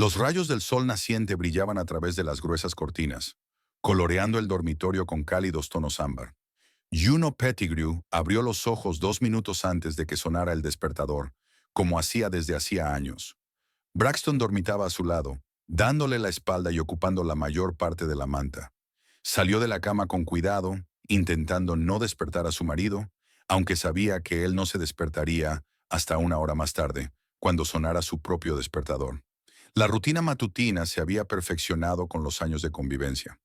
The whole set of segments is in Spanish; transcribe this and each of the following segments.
Los rayos del sol naciente brillaban a través de las gruesas cortinas, coloreando el dormitorio con cálidos tonos ámbar. Juno Pettigrew abrió los ojos 2 minutos antes de que sonara el despertador, como hacía desde hacía años. Braxton dormitaba a su lado, dándole la espalda y ocupando la mayor parte de la manta. Salió de la cama con cuidado, intentando no despertar a su marido, aunque sabía que él no se despertaría hasta una hora más tarde, cuando sonara su propio despertador. La rutina matutina se había perfeccionado con los años de convivencia.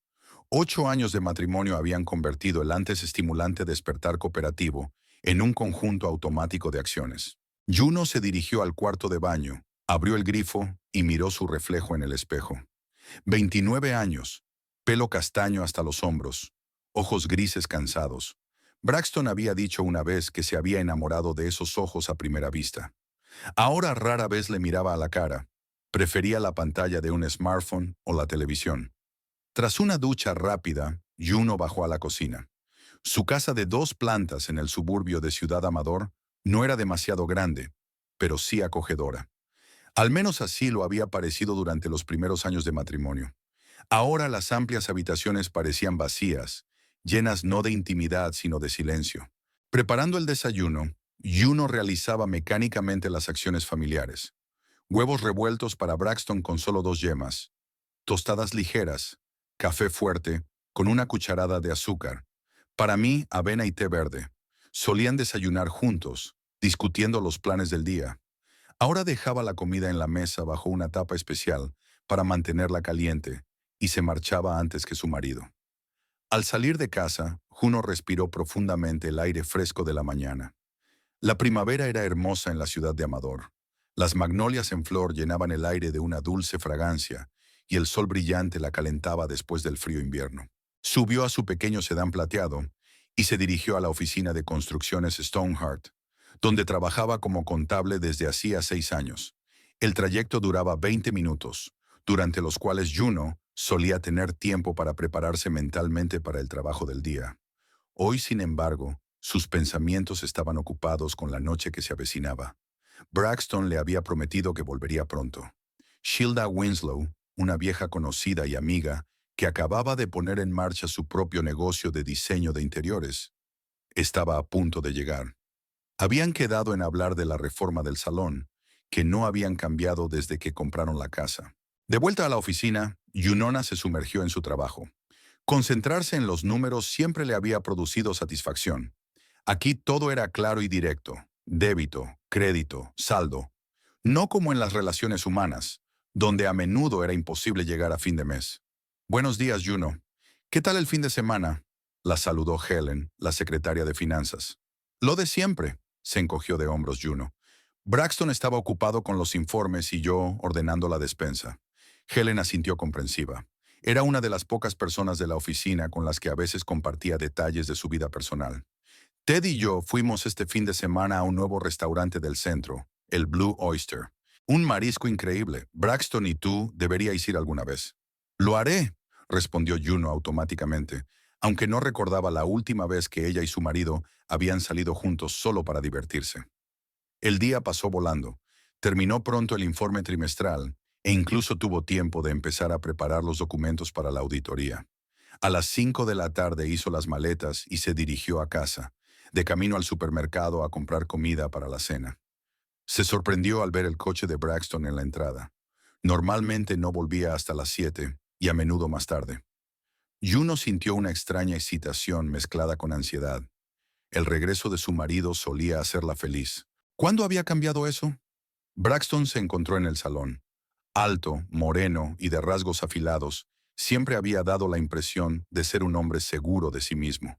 8 años de matrimonio habían convertido el antes estimulante despertar cooperativo en un conjunto automático de acciones. Juno se dirigió al cuarto de baño, abrió el grifo y miró su reflejo en el espejo. 29 años, pelo castaño hasta los hombros, ojos grises cansados. Braxton había dicho una vez que se había enamorado de esos ojos a primera vista. Ahora rara vez le miraba a la cara. Prefería la pantalla de un smartphone o la televisión. Tras una ducha rápida, Juno bajó a la cocina. Su casa de 2 plantas en el suburbio de Ciudad Amador no era demasiado grande, pero sí acogedora. Al menos así lo había parecido durante los primeros años de matrimonio. Ahora las amplias habitaciones parecían vacías, llenas no de intimidad sino de silencio. Preparando el desayuno, Juno realizaba mecánicamente las acciones familiares. Huevos revueltos para Braxton con solo 2 yemas, tostadas ligeras, café fuerte, con una cucharada de azúcar. Para mí, avena y té verde. Solían desayunar juntos, discutiendo los planes del día. Ahora dejaba la comida en la mesa bajo una tapa especial para mantenerla caliente y se marchaba antes que su marido. Al salir de casa, Juno respiró profundamente el aire fresco de la mañana. La primavera era hermosa en la ciudad de Amador. Las magnolias en flor llenaban el aire de una dulce fragancia y el sol brillante la calentaba después del frío invierno. Subió a su pequeño sedán plateado y se dirigió a la oficina de construcciones Stoneheart, donde trabajaba como contable desde hacía 6 años. El trayecto duraba 20 minutos, durante los cuales Juno solía tener tiempo para prepararse mentalmente para el trabajo del día. Hoy, sin embargo, sus pensamientos estaban ocupados con la noche que se avecinaba. Braxton le había prometido que volvería pronto. Shilda Winslow, una vieja conocida y amiga, que acababa de poner en marcha su propio negocio de diseño de interiores, estaba a punto de llegar. Habían quedado en hablar de la reforma del salón, que no habían cambiado desde que compraron la casa. De vuelta a la oficina, Junona se sumergió en su trabajo. Concentrarse en los números siempre le había producido satisfacción. Aquí todo era claro y directo: débito, crédito, saldo. No como en las relaciones humanas, donde a menudo era imposible llegar a fin de mes. Buenos días, Juno. ¿Qué tal el fin de semana? La saludó Helen, la secretaria de finanzas. Lo de siempre, se encogió de hombros Juno. Braxton estaba ocupado con los informes y yo ordenando la despensa. Helen asintió comprensiva. Era una de las pocas personas de la oficina con las que a veces compartía detalles de su vida personal. Ted y yo fuimos este fin de semana a un nuevo restaurante del centro, el Blue Oyster. Un marisco increíble. Braxton y tú deberíais ir alguna vez. Lo haré, respondió Juno automáticamente, aunque no recordaba la última vez que ella y su marido habían salido juntos solo para divertirse. El día pasó volando. Terminó pronto el informe trimestral e incluso tuvo tiempo de empezar a preparar los documentos para la auditoría. A las 5 de la tarde hizo las maletas y se dirigió a casa, de camino al supermercado a comprar comida para la cena. Se sorprendió al ver el coche de Braxton en la entrada. Normalmente no volvía hasta las 7 y a menudo más tarde. Juno sintió una extraña excitación mezclada con ansiedad. El regreso de su marido solía hacerla feliz. ¿Cuándo había cambiado eso? Braxton se encontró en el salón. Alto, moreno y de rasgos afilados, siempre había dado la impresión de ser un hombre seguro de sí mismo.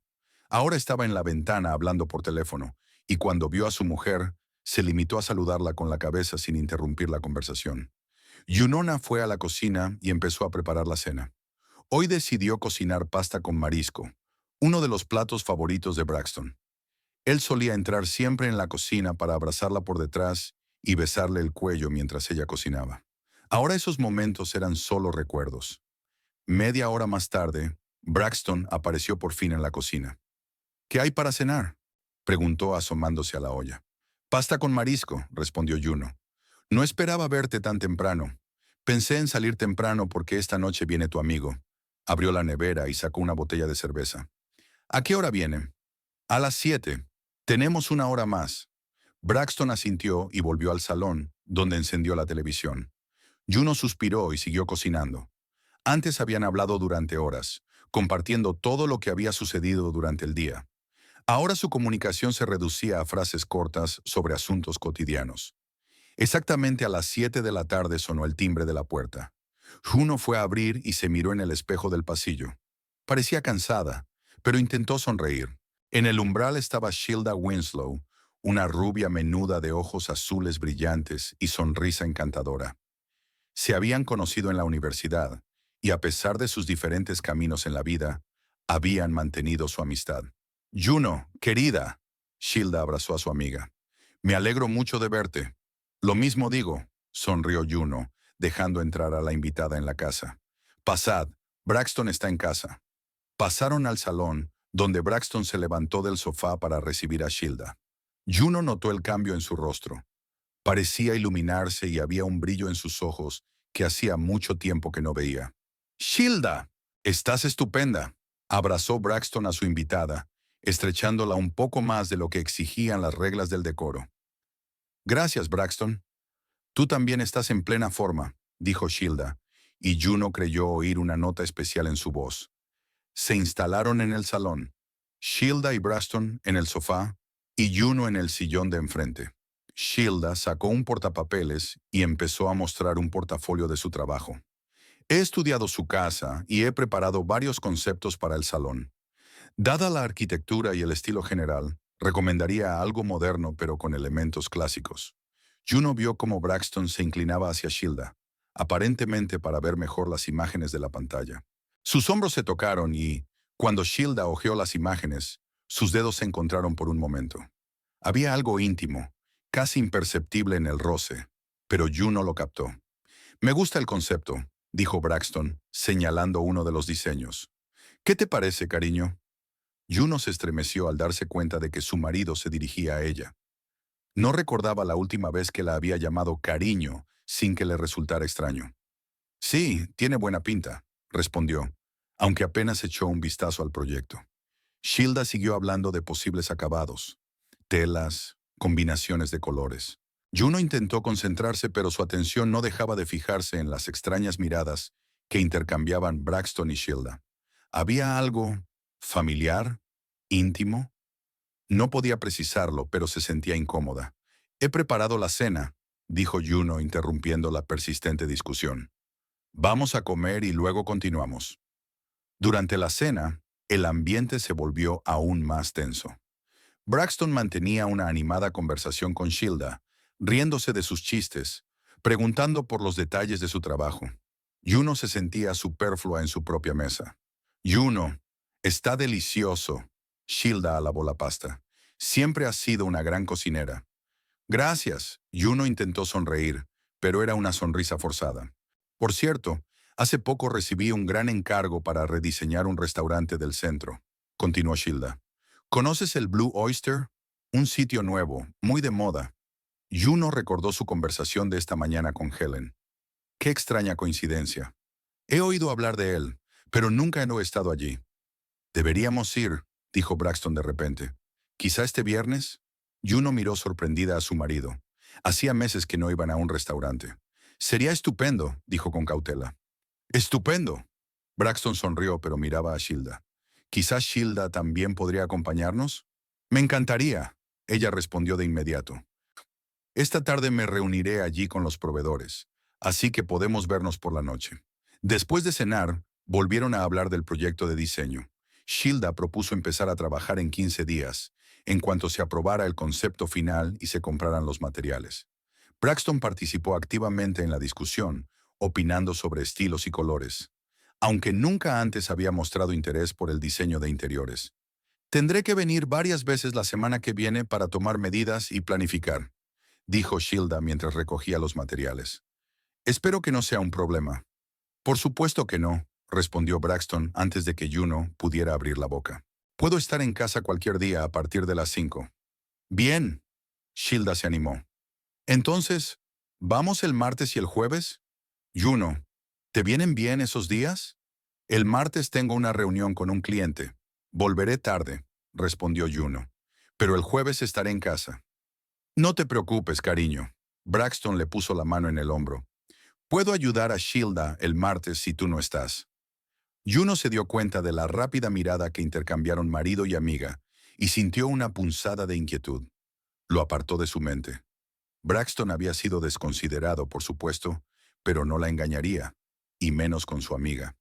Ahora estaba en la ventana hablando por teléfono, y cuando vio a su mujer, se limitó a saludarla con la cabeza sin interrumpir la conversación. Junona fue a la cocina y empezó a preparar la cena. Hoy decidió cocinar pasta con marisco, uno de los platos favoritos de Braxton. Él solía entrar siempre en la cocina para abrazarla por detrás y besarle el cuello mientras ella cocinaba. Ahora esos momentos eran solo recuerdos. Media hora más tarde, Braxton apareció por fin en la cocina. ¿Qué hay para cenar?, preguntó asomándose a la olla. Pasta con marisco, respondió Juno. No esperaba verte tan temprano. Pensé en salir temprano porque esta noche viene tu amigo. Abrió la nevera y sacó una botella de cerveza. ¿A qué hora viene? A las 7. Tenemos una hora más. Braxton asintió y volvió al salón, donde encendió la televisión. Juno suspiró y siguió cocinando. Antes habían hablado durante horas, compartiendo todo lo que había sucedido durante el día. Ahora su comunicación se reducía a frases cortas sobre asuntos cotidianos. Exactamente a las 7 de la tarde sonó el timbre de la puerta. Juno fue a abrir y se miró en el espejo del pasillo. Parecía cansada, pero intentó sonreír. En el umbral estaba Shilda Winslow, una rubia menuda de ojos azules brillantes y sonrisa encantadora. Se habían conocido en la universidad, y a pesar de sus diferentes caminos en la vida, habían mantenido su amistad. Juno, querida, Shilda abrazó a su amiga. Me alegro mucho de verte. Lo mismo digo, sonrió Juno, dejando entrar a la invitada en la casa. Pasad, Braxton está en casa. Pasaron al salón, donde Braxton se levantó del sofá para recibir a Shilda. Juno notó el cambio en su rostro. Parecía iluminarse y había un brillo en sus ojos que hacía mucho tiempo que no veía. Shilda, estás estupenda. Abrazó Braxton a su invitada, estrechándola un poco más de lo que exigían las reglas del decoro. Gracias, Braxton. Tú también estás en plena forma, dijo Shilda, y Juno creyó oír una nota especial en su voz. Se instalaron en el salón, Shilda y Braxton en el sofá y Juno en el sillón de enfrente. Shilda sacó un portapapeles y empezó a mostrar un portafolio de su trabajo. He estudiado su casa y he preparado varios conceptos para el salón. Dada la arquitectura y el estilo general, recomendaría algo moderno pero con elementos clásicos. Juno vio cómo Braxton se inclinaba hacia Shilda, aparentemente para ver mejor las imágenes de la pantalla. Sus hombros se tocaron y, cuando Shilda hojeó las imágenes, sus dedos se encontraron por un momento. Había algo íntimo, casi imperceptible en el roce, pero Juno lo captó. Me gusta el concepto, dijo Braxton, señalando uno de los diseños. ¿Qué te parece, cariño? Juno se estremeció al darse cuenta de que su marido se dirigía a ella. No recordaba la última vez que la había llamado cariño sin que le resultara extraño. Sí, tiene buena pinta, respondió, aunque apenas echó un vistazo al proyecto. Shilda siguió hablando de posibles acabados, telas, combinaciones de colores. Juno intentó concentrarse, pero su atención no dejaba de fijarse en las extrañas miradas que intercambiaban Braxton y Shilda. Había algo familiar, íntimo. No podía precisarlo, pero se sentía incómoda. He preparado la cena, dijo Juno interrumpiendo la persistente discusión. Vamos a comer y luego continuamos. Durante la cena, el ambiente se volvió aún más tenso. Braxton mantenía una animada conversación con Shilda, riéndose de sus chistes, preguntando por los detalles de su trabajo. Juno se sentía superflua en su propia mesa. Juno, está delicioso. Shilda alabó la pasta. Siempre has sido una gran cocinera. Gracias. Juno intentó sonreír, pero era una sonrisa forzada. Por cierto, hace poco recibí un gran encargo para rediseñar un restaurante del centro, continuó Shilda. ¿Conoces el Blue Oyster? Un sitio nuevo, muy de moda. Juno recordó su conversación de esta mañana con Helen. Qué extraña coincidencia. He oído hablar de él, pero nunca he estado allí. Deberíamos ir, dijo Braxton de repente. ¿Quizá este viernes? Juno miró sorprendida a su marido. Hacía meses que no iban a un restaurante. Sería estupendo, dijo con cautela. ¡Estupendo! Braxton sonrió, pero miraba a Shilda. ¿Quizás Shilda también podría acompañarnos? Me encantaría, ella respondió de inmediato. Esta tarde me reuniré allí con los proveedores, así que podemos vernos por la noche. Después de cenar, volvieron a hablar del proyecto de diseño. Shilda propuso empezar a trabajar en 15 días, en cuanto se aprobara el concepto final y se compraran los materiales. Braxton participó activamente en la discusión, opinando sobre estilos y colores, aunque nunca antes había mostrado interés por el diseño de interiores. Tendré que venir varias veces la semana que viene para tomar medidas y planificar, dijo Shilda mientras recogía los materiales. Espero que no sea un problema. Por supuesto que no, respondió Braxton antes de que Juno pudiera abrir la boca. Puedo estar en casa cualquier día a partir de las 5. Bien, Shilda se animó. Entonces, ¿vamos el martes y el jueves? Juno, ¿te vienen bien esos días? El martes tengo una reunión con un cliente. Volveré tarde, respondió Juno. Pero el jueves estaré en casa. No te preocupes, cariño. Braxton le puso la mano en el hombro. Puedo ayudar a Shilda el martes si tú no estás. Juno se dio cuenta de la rápida mirada que intercambiaron marido y amiga y sintió una punzada de inquietud. Lo apartó de su mente. Braxton había sido desconsiderado, por supuesto, pero no la engañaría, y menos con su amiga.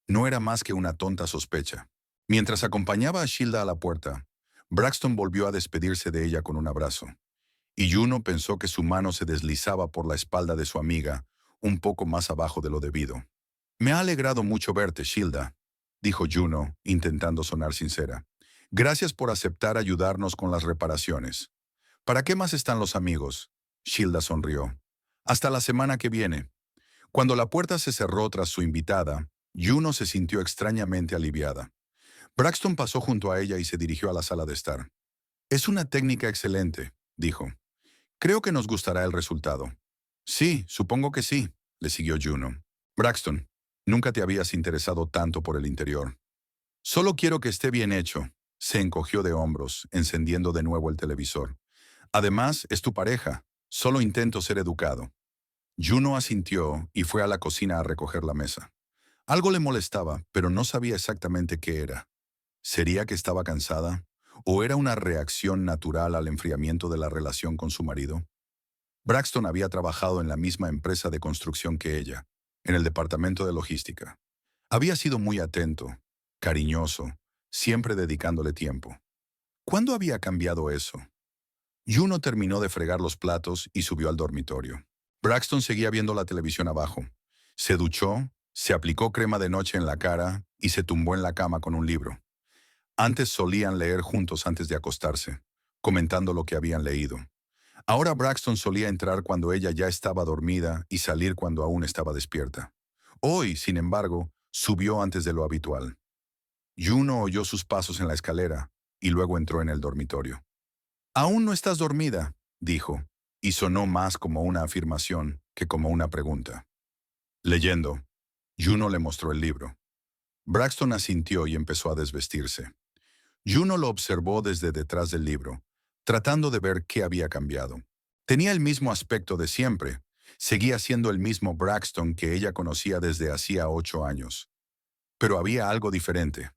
No era más que una tonta sospecha. Mientras acompañaba a Shilda a la puerta, Braxton volvió a despedirse de ella con un abrazo, y Juno pensó que su mano se deslizaba por la espalda de su amiga, un poco más abajo de lo debido. Me ha alegrado mucho verte, Shilda, dijo Juno, intentando sonar sincera. Gracias por aceptar ayudarnos con las reparaciones. ¿Para qué más están los amigos? Shilda sonrió. Hasta la semana que viene. Cuando la puerta se cerró tras su invitada, Juno se sintió extrañamente aliviada. Braxton pasó junto a ella y se dirigió a la sala de estar. Es una técnica excelente, dijo. Creo que nos gustará el resultado. Sí, supongo que sí, le siguió Juno. Braxton, nunca te habías interesado tanto por el interior. Solo quiero que esté bien hecho. Se encogió de hombros, encendiendo de nuevo el televisor. Además, es tu pareja. Solo intento ser educado. Juno asintió y fue a la cocina a recoger la mesa. Algo le molestaba, pero no sabía exactamente qué era. ¿Sería que estaba cansada? ¿O era una reacción natural al enfriamiento de la relación con su marido? Braxton había trabajado en la misma empresa de construcción que ella, en el departamento de logística. Había sido muy atento, cariñoso, siempre dedicándole tiempo. ¿Cuándo había cambiado eso? Juno terminó de fregar los platos y subió al dormitorio. Braxton seguía viendo la televisión abajo. Se duchó, se aplicó crema de noche en la cara y se tumbó en la cama con un libro. Antes solían leer juntos antes de acostarse, comentando lo que habían leído. Ahora Braxton solía entrar cuando ella ya estaba dormida y salir cuando aún estaba despierta. Hoy, sin embargo, subió antes de lo habitual. Juno oyó sus pasos en la escalera y luego entró en el dormitorio. «Aún no estás dormida», dijo, y sonó más como una afirmación que como una pregunta. Leyendo, Juno le mostró el libro. Braxton asintió y empezó a desvestirse. Juno lo observó desde detrás del libro, tratando de ver qué había cambiado. Tenía el mismo aspecto de siempre. Seguía siendo el mismo Braxton que ella conocía desde hacía 8 años. Pero había algo diferente.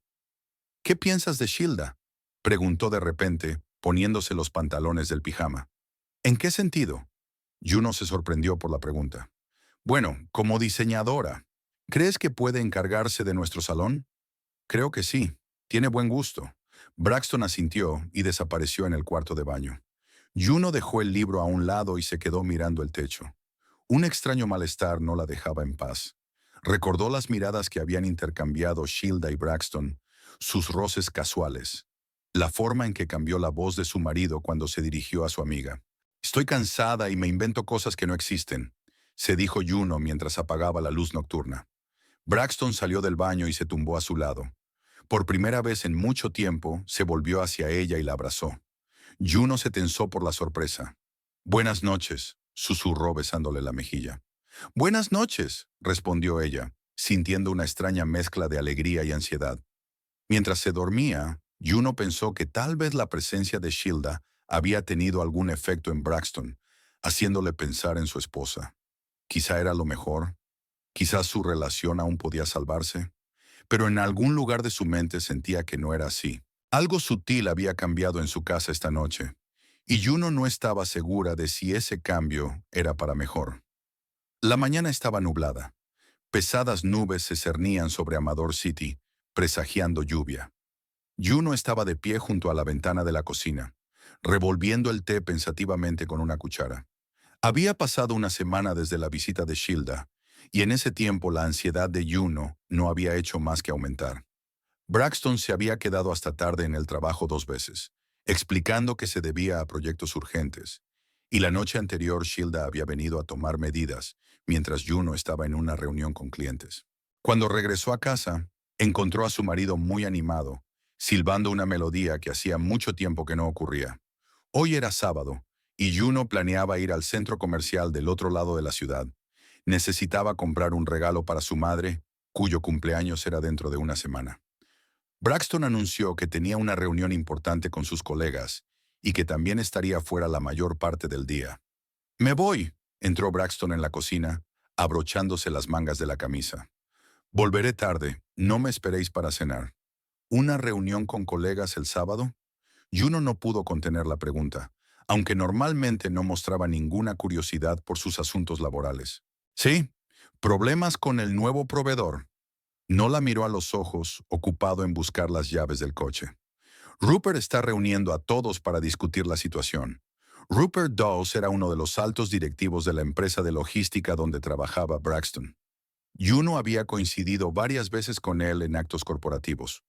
«¿Qué piensas de Shilda?», preguntó de repente, poniéndose los pantalones del pijama. «¿En qué sentido?». Juno se sorprendió por la pregunta. «Bueno, como diseñadora, ¿crees que puede encargarse de nuestro salón?». «Creo que sí. Tiene buen gusto». Braxton asintió y desapareció en el cuarto de baño. Juno dejó el libro a un lado y se quedó mirando el techo. Un extraño malestar no la dejaba en paz. Recordó las miradas que habían intercambiado Shilda y Braxton, sus roces casuales, la forma en que cambió la voz de su marido cuando se dirigió a su amiga. «Estoy cansada y me invento cosas que no existen», se dijo Juno mientras apagaba la luz nocturna. Braxton salió del baño y se tumbó a su lado. Por primera vez en mucho tiempo, se volvió hacia ella y la abrazó. Juno se tensó por la sorpresa. «Buenas noches», susurró besándole la mejilla. «Buenas noches», respondió ella, sintiendo una extraña mezcla de alegría y ansiedad. Mientras se dormía, Juno pensó que tal vez la presencia de Shilda había tenido algún efecto en Braxton, haciéndole pensar en su esposa. Quizá era lo mejor. Quizás su relación aún podía salvarse. Pero en algún lugar de su mente sentía que no era así. Algo sutil había cambiado en su casa esta noche, y Juno no estaba segura de si ese cambio era para mejor. La mañana estaba nublada. Pesadas nubes se cernían sobre Amador City, presagiando lluvia. Juno estaba de pie junto a la ventana de la cocina, revolviendo el té pensativamente con una cuchara. Había pasado una semana desde la visita de Shilda, y en ese tiempo la ansiedad de Juno no había hecho más que aumentar. Braxton se había quedado hasta tarde en el trabajo 2 veces, explicando que se debía a proyectos urgentes, y la noche anterior Shilda había venido a tomar medidas, mientras Juno estaba en una reunión con clientes. Cuando regresó a casa, encontró a su marido muy animado, silbando una melodía que hacía mucho tiempo que no ocurría. Hoy era sábado, y Juno planeaba ir al centro comercial del otro lado de la ciudad. Necesitaba comprar un regalo para su madre, cuyo cumpleaños era dentro de una semana. Braxton anunció que tenía una reunión importante con sus colegas y que también estaría fuera la mayor parte del día. «Me voy», entró Braxton en la cocina, abrochándose las mangas de la camisa. «Volveré tarde, no me esperéis para cenar». ¿Una reunión con colegas el sábado? Juno no pudo contener la pregunta, aunque normalmente no mostraba ninguna curiosidad por sus asuntos laborales. «Sí, problemas con el nuevo proveedor». No la miró a los ojos, ocupado en buscar las llaves del coche. «Rupert está reuniendo a todos para discutir la situación». Rupert Dawes era uno de los altos directivos de la empresa de logística donde trabajaba Braxton. Juno había coincidido varias veces con él en actos corporativos.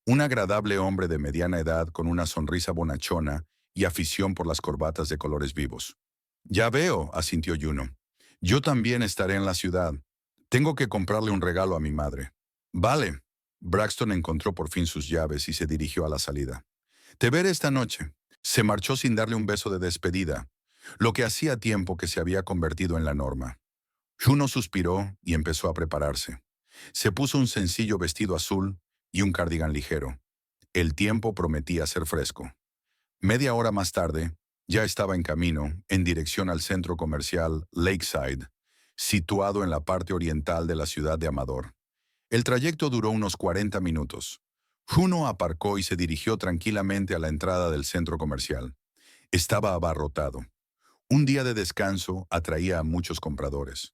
Un agradable hombre de mediana edad con una sonrisa bonachona y afición por las corbatas de colores vivos. «Ya veo», asintió Juno. «Yo también estaré en la ciudad. Tengo que comprarle un regalo a mi madre». «Vale». Braxton encontró por fin sus llaves y se dirigió a la salida. «Te veré esta noche». Se marchó sin darle un beso de despedida, lo que hacía tiempo que se había convertido en la norma. Juno suspiró y empezó a prepararse. Se puso un sencillo vestido azul y un cardigan ligero. El tiempo prometía ser fresco. Media hora más tarde, ya estaba en camino en dirección al centro comercial Lakeside, situado en la parte oriental de la ciudad de Amador. El trayecto duró unos 40 minutos. Juno aparcó y se dirigió tranquilamente a la entrada del centro comercial. Estaba abarrotado. Un día de descanso atraía a muchos compradores.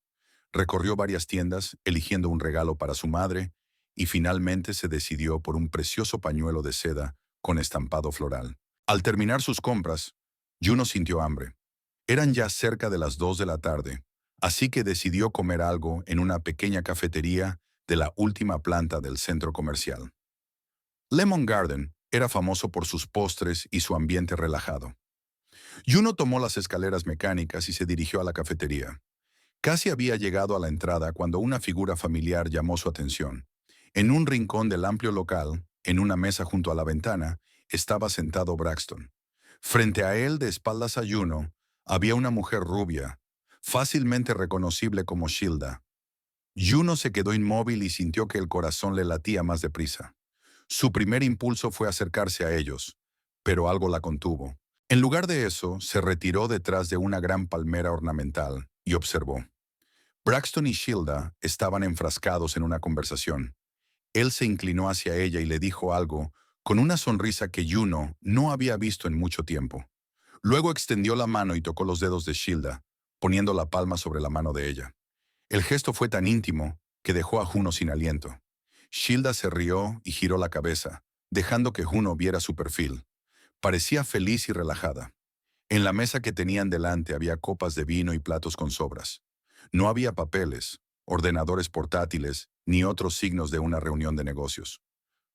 Recorrió varias tiendas, eligiendo un regalo para su madre, y finalmente se decidió por un precioso pañuelo de seda con estampado floral. Al terminar sus compras, Juno sintió hambre. Eran ya cerca de las 2 de la tarde, así que decidió comer algo en una pequeña cafetería de la última planta del centro comercial. Lemon Garden era famoso por sus postres y su ambiente relajado. Juno tomó las escaleras mecánicas y se dirigió a la cafetería. Casi había llegado a la entrada cuando una figura familiar llamó su atención. En un rincón del amplio local, en una mesa junto a la ventana, estaba sentado Braxton. Frente a él, de espaldas a Juno, había una mujer rubia, fácilmente reconocible como Shilda. Juno se quedó inmóvil y sintió que el corazón le latía más deprisa. Su primer impulso fue acercarse a ellos, pero algo la contuvo. En lugar de eso, se retiró detrás de una gran palmera ornamental y observó. Braxton y Shilda estaban enfrascados en una conversación. Él se inclinó hacia ella y le dijo algo con una sonrisa que Juno no había visto en mucho tiempo. Luego extendió la mano y tocó los dedos de Shilda, poniendo la palma sobre la mano de ella. El gesto fue tan íntimo que dejó a Juno sin aliento. Shilda se rió y giró la cabeza, dejando que Juno viera su perfil. Parecía feliz y relajada. En la mesa que tenían delante había copas de vino y platos con sobras. No había papeles, ordenadores portátiles, ni otros signos de una reunión de negocios.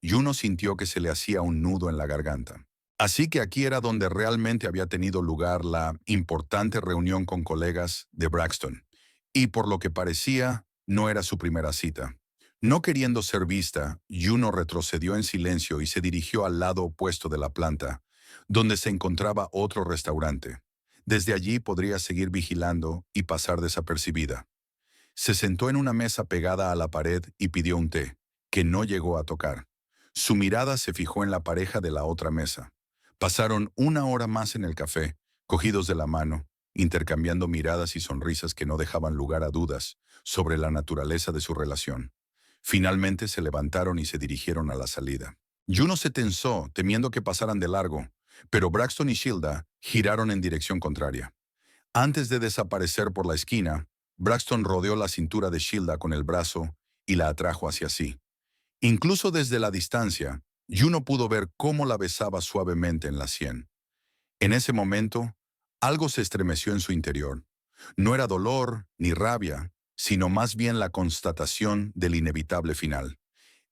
Juno sintió que se le hacía un nudo en la garganta. Así que aquí era donde realmente había tenido lugar la importante reunión con colegas de Braxton. Y por lo que parecía, no era su primera cita. No queriendo ser vista, Juno retrocedió en silencio y se dirigió al lado opuesto de la planta, donde se encontraba otro restaurante. Desde allí podría seguir vigilando y pasar desapercibida. Se sentó en una mesa pegada a la pared y pidió un té, que no llegó a tocar. Su mirada se fijó en la pareja de la otra mesa. Pasaron una hora más en el café, cogidos de la mano, intercambiando miradas y sonrisas que no dejaban lugar a dudas sobre la naturaleza de su relación. Finalmente se levantaron y se dirigieron a la salida. Juno se tensó, temiendo que pasaran de largo, pero Braxton y Shilda giraron en dirección contraria. Antes de desaparecer por la esquina, Braxton rodeó la cintura de Shilda con el brazo y la atrajo hacia sí. Incluso desde la distancia, Juno pudo ver cómo la besaba suavemente en la sien. En ese momento, algo se estremeció en su interior. No era dolor ni rabia, sino más bien la constatación del inevitable final.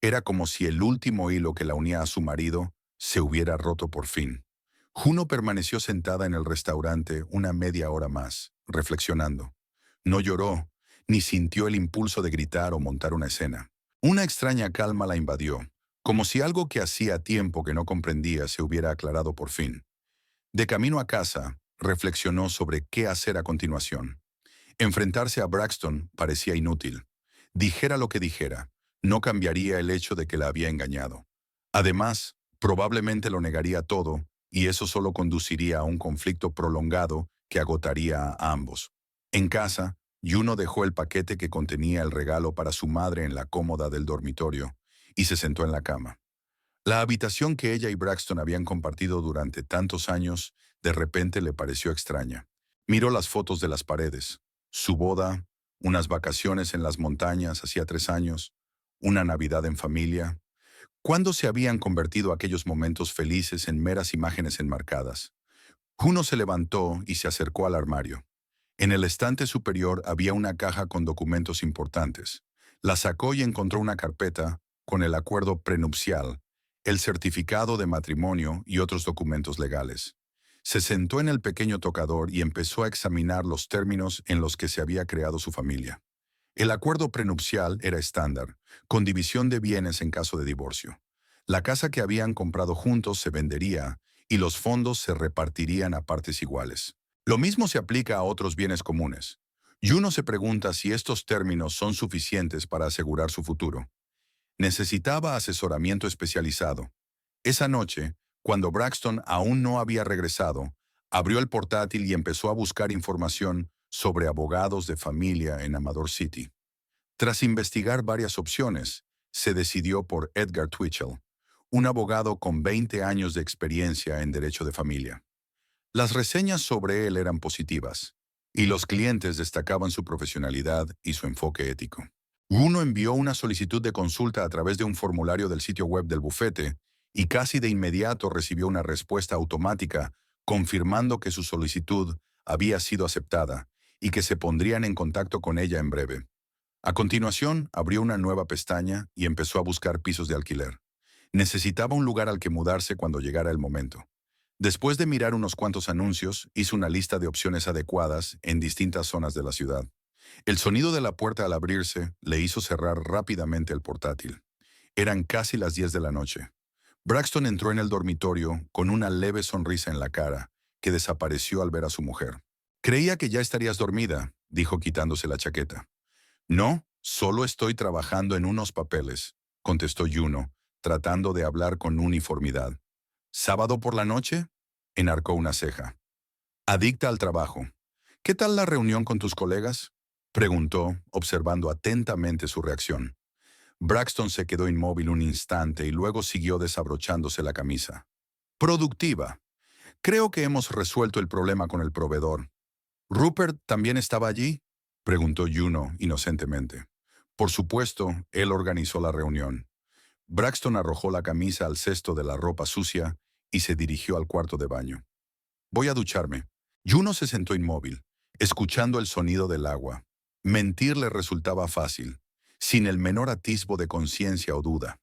Era como si el último hilo que la unía a su marido se hubiera roto por fin. Juno permaneció sentada en el restaurante una media hora más, reflexionando. No lloró, ni sintió el impulso de gritar o montar una escena. Una extraña calma la invadió, como si algo que hacía tiempo que no comprendía se hubiera aclarado por fin. De camino a casa, reflexionó sobre qué hacer a continuación. Enfrentarse a Braxton parecía inútil. Dijera lo que dijera, no cambiaría el hecho de que la había engañado. Además, probablemente lo negaría todo, y eso solo conduciría a un conflicto prolongado que agotaría a ambos. En casa, Juno dejó el paquete que contenía el regalo para su madre en la cómoda del dormitorio y se sentó en la cama. La habitación que ella y Braxton habían compartido durante tantos años de repente le pareció extraña. Miró las fotos de las paredes. Su boda, unas vacaciones en las montañas hacía 3 años, una Navidad en familia. ¿Cuándo se habían convertido aquellos momentos felices en meras imágenes enmarcadas? Juno se levantó y se acercó al armario. En el estante superior había una caja con documentos importantes. La sacó y encontró una carpeta con el acuerdo prenupcial, el certificado de matrimonio y otros documentos legales. Se sentó en el pequeño tocador y empezó a examinar los términos en los que se había creado su familia. El acuerdo prenupcial era estándar, con división de bienes en caso de divorcio. La casa que habían comprado juntos se vendería y los fondos se repartirían a partes iguales. Lo mismo se aplica a otros bienes comunes. Y uno se pregunta si estos términos son suficientes para asegurar su futuro. Necesitaba asesoramiento especializado. Esa noche, cuando Braxton aún no había regresado, abrió el portátil y empezó a buscar información sobre abogados de familia en Amador City. Tras investigar varias opciones, se decidió por Edgar Twitchell, un abogado con 20 años de experiencia en derecho de familia. Las reseñas sobre él eran positivas, y los clientes destacaban su profesionalidad y su enfoque ético. Uno envió una solicitud de consulta a través de un formulario del sitio web del bufete y casi de inmediato recibió una respuesta automática confirmando que su solicitud había sido aceptada y que se pondrían en contacto con ella en breve. A continuación, abrió una nueva pestaña y empezó a buscar pisos de alquiler. Necesitaba un lugar al que mudarse cuando llegara el momento. Después de mirar unos cuantos anuncios, hizo una lista de opciones adecuadas en distintas zonas de la ciudad. El sonido de la puerta al abrirse le hizo cerrar rápidamente el portátil. Eran casi las 10 de la noche. Braxton entró en el dormitorio con una leve sonrisa en la cara, que desapareció al ver a su mujer. «Creía que ya estarías dormida», dijo quitándose la chaqueta. «No, solo estoy trabajando en unos papeles», contestó Juno, tratando de hablar con uniformidad. «¿Sábado por la noche?», enarcó una ceja. «Adicta al trabajo. ¿Qué tal la reunión con tus colegas?», preguntó, observando atentamente su reacción. Braxton se quedó inmóvil un instante y luego siguió desabrochándose la camisa. «Productiva. Creo que hemos resuelto el problema con el proveedor». «¿Rupert también estaba allí?», preguntó Juno inocentemente. Por supuesto, él organizó la reunión. Braxton arrojó la camisa al cesto de la ropa sucia y se dirigió al cuarto de baño. «Voy a ducharme». Juno se sentó inmóvil, escuchando el sonido del agua. Mentir le resultaba fácil, sin el menor atisbo de conciencia o duda.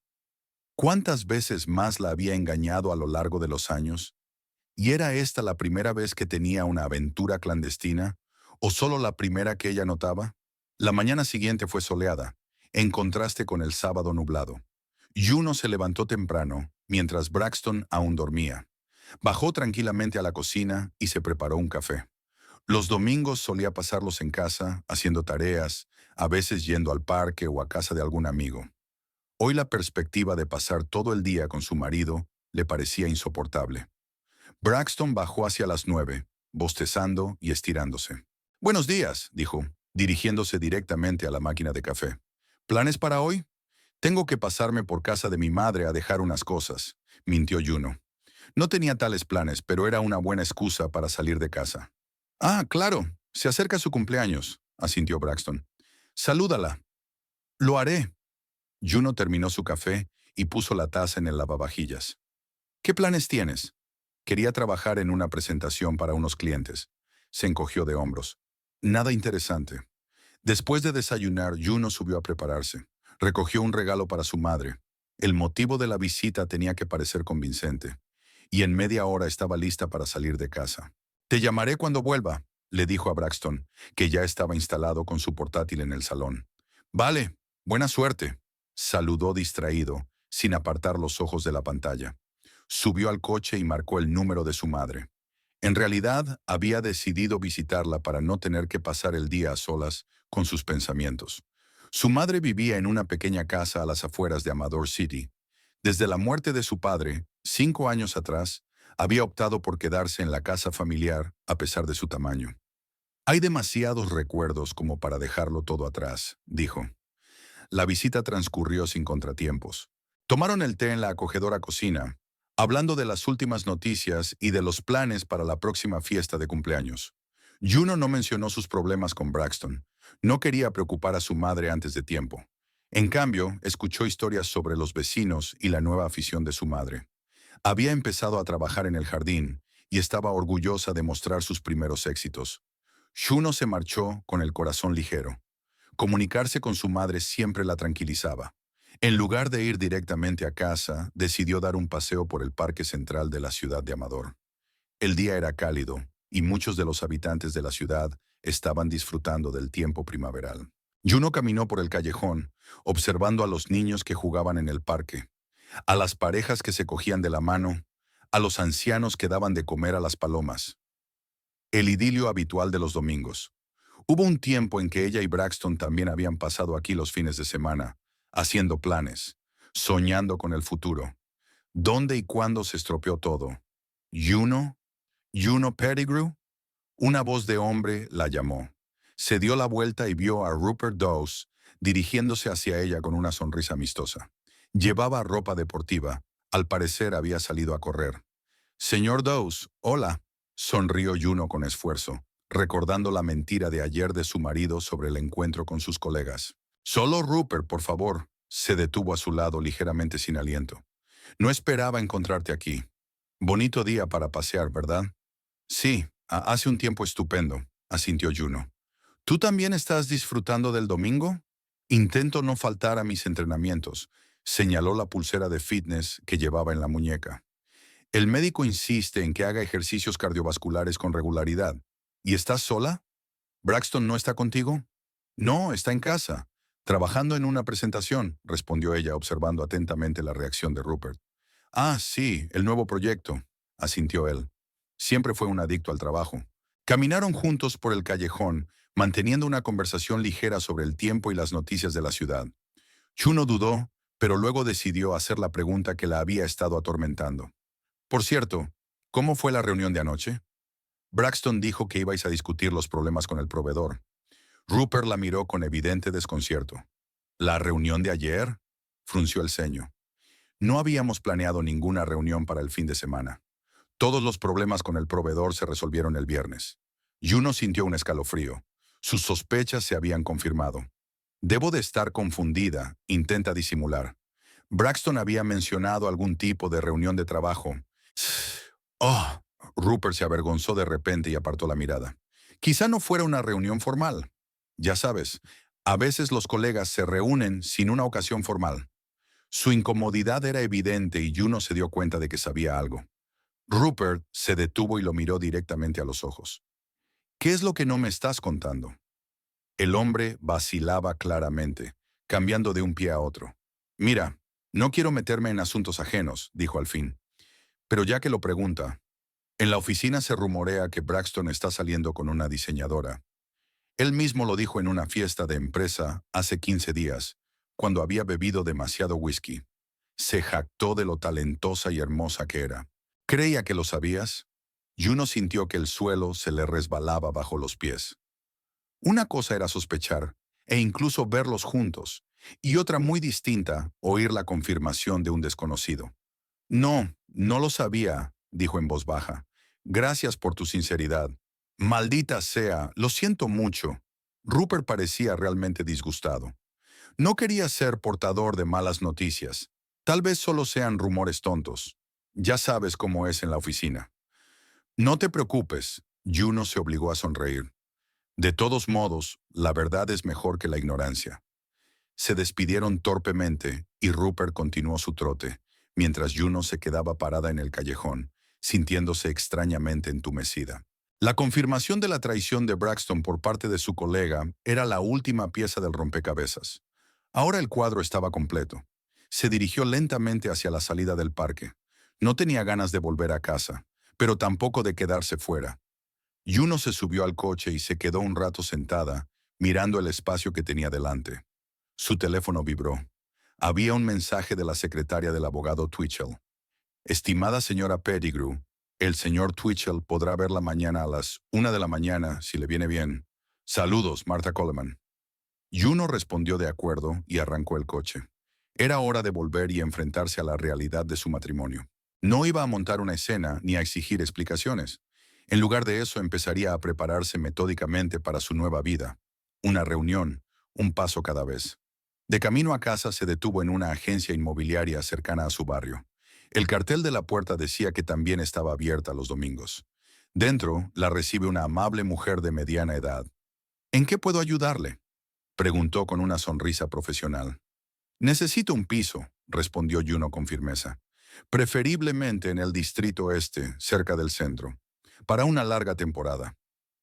¿Cuántas veces más la había engañado a lo largo de los años? ¿Y era esta la primera vez que tenía una aventura clandestina? ¿O solo la primera que ella notaba? La mañana siguiente fue soleada, en contraste con el sábado nublado. Juno se levantó temprano, mientras Braxton aún dormía. Bajó tranquilamente a la cocina y se preparó un café. Los domingos solía pasarlos en casa, haciendo tareas, a veces yendo al parque o a casa de algún amigo. Hoy la perspectiva de pasar todo el día con su marido le parecía insoportable. Braxton bajó hacia las 9, bostezando y estirándose. «Buenos días», dijo, dirigiéndose directamente a la máquina de café. «¿Planes para hoy?» «Tengo que pasarme por casa de mi madre a dejar unas cosas», mintió Juno. No tenía tales planes, pero era una buena excusa para salir de casa. «Ah, claro, se acerca su cumpleaños», asintió Braxton. «Salúdala». «Lo haré». Juno terminó su café y puso la taza en el lavavajillas. «¿Qué planes tienes?» «Quería trabajar en una presentación para unos clientes». Se encogió de hombros. «Nada interesante». Después de desayunar, Juno subió a prepararse. Recogió un regalo para su madre. El motivo de la visita tenía que parecer convincente. Y en media hora estaba lista para salir de casa. «Te llamaré cuando vuelva», le dijo a Braxton, que ya estaba instalado con su portátil en el salón. «Vale, buena suerte», saludó distraído, sin apartar los ojos de la pantalla. Subió al coche y marcó el número de su madre. En realidad, había decidido visitarla para no tener que pasar el día a solas con sus pensamientos. Su madre vivía en una pequeña casa a las afueras de Amador City. Desde la muerte de su padre, 5 años atrás, había optado por quedarse en la casa familiar a pesar de su tamaño. Hay demasiados recuerdos como para dejarlo todo atrás, dijo. La visita transcurrió sin contratiempos. Tomaron el té en la acogedora cocina, hablando de las últimas noticias y de los planes para la próxima fiesta de cumpleaños. Juno no mencionó sus problemas con Braxton. No quería preocupar a su madre antes de tiempo. En cambio, escuchó historias sobre los vecinos y la nueva afición de su madre. Había empezado a trabajar en el jardín y estaba orgullosa de mostrar sus primeros éxitos. Juno se marchó con el corazón ligero. Comunicarse con su madre siempre la tranquilizaba. En lugar de ir directamente a casa, decidió dar un paseo por el parque central de la ciudad de Amador. El día era cálido y muchos de los habitantes de la ciudad estaban disfrutando del tiempo primaveral. Juno caminó por el callejón, observando a los niños que jugaban en el parque, a las parejas que se cogían de la mano, a los ancianos que daban de comer a las palomas. El idilio habitual de los domingos. Hubo un tiempo en que ella y Braxton también habían pasado aquí los fines de semana, haciendo planes, soñando con el futuro. ¿Dónde y cuándo se estropeó todo? ¿Juno? ¿Juno Pettigrew? Una voz de hombre la llamó. Se dio la vuelta y vio a Rupert Dawes dirigiéndose hacia ella con una sonrisa amistosa. Llevaba ropa deportiva. Al parecer había salido a correr. Señor Dawes, hola, sonrió Juno con esfuerzo, recordando la mentira de ayer de su marido sobre el encuentro con sus colegas. Solo Rupert, por favor. Se detuvo a su lado ligeramente sin aliento. No esperaba encontrarte aquí. Bonito día para pasear, ¿verdad? Sí, hace un tiempo estupendo, asintió Juno. ¿Tú también estás disfrutando del domingo? Intento no faltar a mis entrenamientos, señaló la pulsera de fitness que llevaba en la muñeca. El médico insiste en que haga ejercicios cardiovasculares con regularidad. ¿Y estás sola? ¿Braxton no está contigo? No, está en casa, trabajando en una presentación, respondió ella observando atentamente la reacción de Rupert. Ah, sí, el nuevo proyecto, asintió él. Siempre fue un adicto al trabajo. Caminaron juntos por el callejón, manteniendo una conversación ligera sobre el tiempo y las noticias de la ciudad. Juno dudó, pero luego decidió hacer la pregunta que la había estado atormentando. Por cierto, ¿cómo fue la reunión de anoche? Braxton dijo que ibais a discutir los problemas con el proveedor. Rupert la miró con evidente desconcierto. ¿La reunión de ayer? Frunció el ceño. No habíamos planeado ninguna reunión para el fin de semana. Todos los problemas con el proveedor se resolvieron el viernes. Juno sintió un escalofrío. Sus sospechas se habían confirmado. Debo de estar confundida, intenta disimular. Braxton había mencionado algún tipo de reunión de trabajo. Oh, Rupert se avergonzó de repente y apartó la mirada. Quizá no fuera una reunión formal. Ya sabes, a veces los colegas se reúnen sin una ocasión formal. Su incomodidad era evidente y Juno se dio cuenta de que sabía algo. Rupert se detuvo y lo miró directamente a los ojos. ¿Qué es lo que no me estás contando? El hombre vacilaba claramente, cambiando de un pie a otro. Mira, no quiero meterme en asuntos ajenos, dijo al fin. Pero ya que lo pregunta, en la oficina se rumorea que Braxton está saliendo con una diseñadora. Él mismo lo dijo en una fiesta de empresa hace 15 días, cuando había bebido demasiado whisky. Se jactó de lo talentosa y hermosa que era. ¿Creía que lo sabías? Juno sintió que el suelo se le resbalaba bajo los pies. Una cosa era sospechar, e incluso verlos juntos, y otra muy distinta, oír la confirmación de un desconocido. No, no lo sabía, dijo en voz baja. Gracias por tu sinceridad. Maldita sea, lo siento mucho. Rupert parecía realmente disgustado. No quería ser portador de malas noticias. Tal vez solo sean rumores tontos. Ya sabes cómo es en la oficina. No te preocupes, Juno se obligó a sonreír. De todos modos, la verdad es mejor que la ignorancia. Se despidieron torpemente y Rupert continuó su trote, mientras Juno se quedaba parada en el callejón, sintiéndose extrañamente entumecida. La confirmación de la traición de Braxton por parte de su colega era la última pieza del rompecabezas. Ahora el cuadro estaba completo. Se dirigió lentamente hacia la salida del parque. No tenía ganas de volver a casa, pero tampoco de quedarse fuera. Juno se subió al coche y se quedó un rato sentada, mirando el espacio que tenía delante. Su teléfono vibró. Había un mensaje de la secretaria del abogado Twitchell. Estimada señora Pettigrew, el señor Twitchell podrá verla mañana a las 1 de la mañana, si le viene bien. Saludos, Martha Coleman. Juno respondió de acuerdo y arrancó el coche. Era hora de volver y enfrentarse a la realidad de su matrimonio. No iba a montar una escena ni a exigir explicaciones. En lugar de eso, empezaría a prepararse metódicamente para su nueva vida. Una reunión, un paso cada vez. De camino a casa se detuvo en una agencia inmobiliaria cercana a su barrio. El cartel de la puerta decía que también estaba abierta los domingos. Dentro, la recibe una amable mujer de mediana edad. ¿En qué puedo ayudarle?, preguntó con una sonrisa profesional. Necesito un piso, respondió Juno con firmeza. Preferiblemente en el distrito este, cerca del centro, para una larga temporada.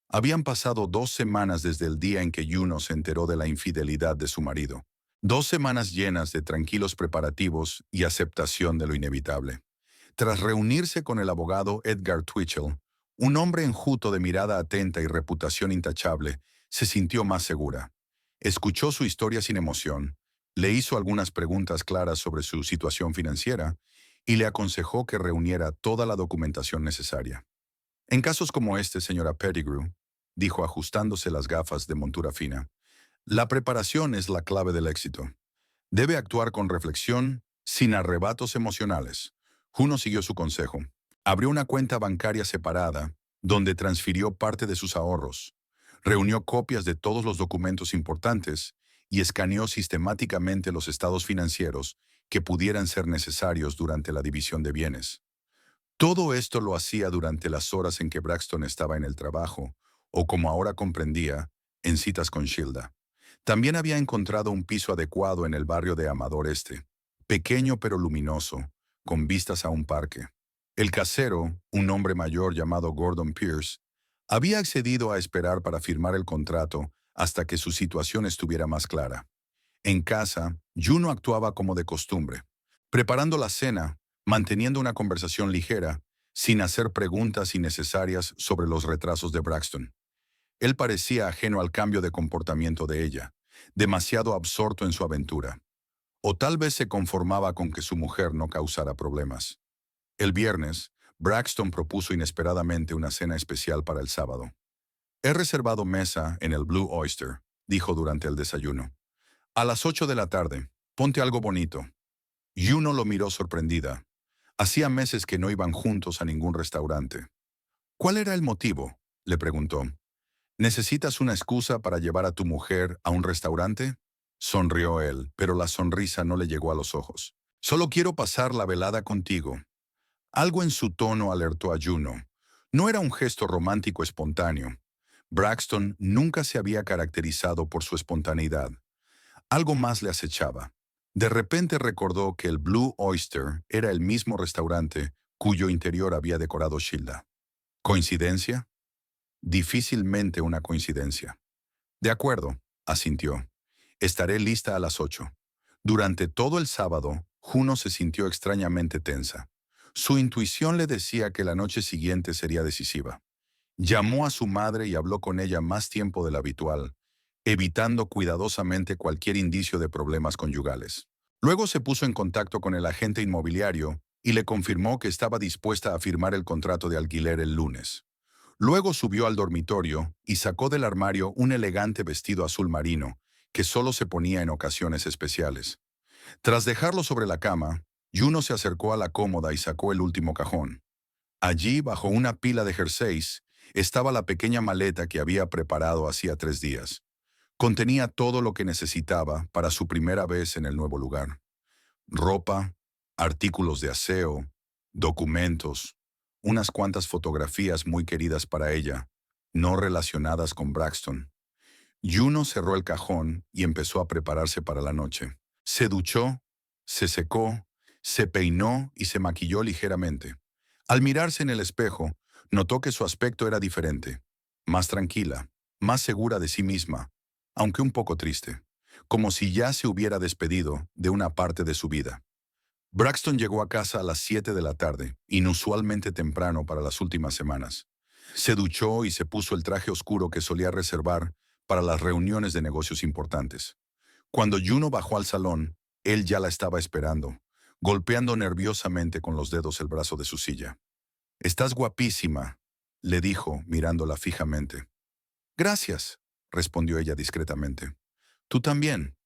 Habían pasado 2 semanas desde el día en que Juno se enteró de la infidelidad de su marido. 2 semanas llenas de tranquilos preparativos y aceptación de lo inevitable. Tras reunirse con el abogado Edgar Twitchell, un hombre enjuto de mirada atenta y reputación intachable, se sintió más segura. Escuchó su historia sin emoción, le hizo algunas preguntas claras sobre su situación financiera y le aconsejó que reuniera toda la documentación necesaria. En casos como este, señora Pettigrew, dijo ajustándose las gafas de montura fina, la preparación es la clave del éxito. Debe actuar con reflexión, sin arrebatos emocionales. Juno siguió su consejo. Abrió una cuenta bancaria separada, donde transfirió parte de sus ahorros. Reunió copias de todos los documentos importantes y escaneó sistemáticamente los estados financieros que pudieran ser necesarios durante la división de bienes. Todo esto lo hacía durante las horas en que Braxton estaba en el trabajo, o como ahora comprendía, en citas con Shilda. También había encontrado un piso adecuado en el barrio de Amador Este, pequeño pero luminoso, con vistas a un parque. El casero, un hombre mayor llamado Gordon Pierce, había accedido a esperar para firmar el contrato hasta que su situación estuviera más clara. En casa, Juno actuaba como de costumbre, preparando la cena, manteniendo una conversación ligera, sin hacer preguntas innecesarias sobre los retrasos de Braxton. Él parecía ajeno al cambio de comportamiento de ella, demasiado absorto en su aventura. O tal vez se conformaba con que su mujer no causara problemas. El viernes, Braxton propuso inesperadamente una cena especial para el sábado. He reservado mesa en el Blue Oyster, dijo durante el desayuno. A las 8 de la tarde, ponte algo bonito. Juno lo miró sorprendida. Hacía meses que no iban juntos a ningún restaurante. ¿Cuál era el motivo?, le preguntó. ¿Necesitas una excusa para llevar a tu mujer a un restaurante? Sonrió él, pero la sonrisa no le llegó a los ojos. Solo quiero pasar la velada contigo. Algo en su tono alertó a Juno. No era un gesto romántico espontáneo. Braxton nunca se había caracterizado por su espontaneidad. Algo más le acechaba. De repente recordó que el Blue Oyster era el mismo restaurante cuyo interior había decorado Shilda. ¿Coincidencia? Difícilmente una coincidencia. De acuerdo, asintió. Estaré lista a las 8. Durante todo el sábado, Juno se sintió extrañamente tensa. Su intuición le decía que la noche siguiente sería decisiva. Llamó a su madre y habló con ella más tiempo del habitual, evitando cuidadosamente cualquier indicio de problemas conyugales. Luego se puso en contacto con el agente inmobiliario y le confirmó que estaba dispuesta a firmar el contrato de alquiler el lunes. Luego subió al dormitorio y sacó del armario un elegante vestido azul marino, que solo se ponía en ocasiones especiales. Tras dejarlo sobre la cama, Juno se acercó a la cómoda y sacó el último cajón. Allí, bajo una pila de jerseys, estaba la pequeña maleta que había preparado hacía 3 días. Contenía todo lo que necesitaba para su primera vez en el nuevo lugar. Ropa, artículos de aseo, documentos, unas cuantas fotografías muy queridas para ella, no relacionadas con Braxton. Juno cerró el cajón y empezó a prepararse para la noche. Se duchó, se secó, se peinó y se maquilló ligeramente. Al mirarse en el espejo, notó que su aspecto era diferente, más tranquila, más segura de sí misma, aunque un poco triste, como si ya se hubiera despedido de una parte de su vida. Braxton llegó a casa a las 7 de la tarde, inusualmente temprano para las últimas semanas. Se duchó y se puso el traje oscuro que solía reservar para las reuniones de negocios importantes. Cuando Juno bajó al salón, él ya la estaba esperando, golpeando nerviosamente con los dedos el brazo de su silla. «Estás guapísima», le dijo, mirándola fijamente. «Gracias», respondió ella discretamente. «Tú también».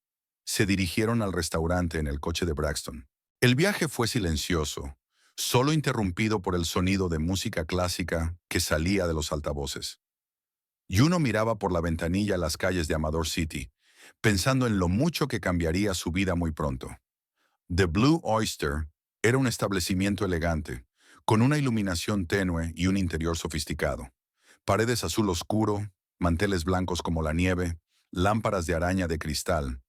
Se dirigieron al restaurante en el coche de Braxton. El viaje fue silencioso, solo interrumpido por el sonido de música clásica que salía de los altavoces. Juno miraba por la ventanilla las calles de Amador City, pensando en lo mucho que cambiaría su vida muy pronto. The Blue Oyster era un establecimiento elegante, con una iluminación tenue y un interior sofisticado. Paredes azul oscuro, manteles blancos como la nieve, lámparas de araña de cristal.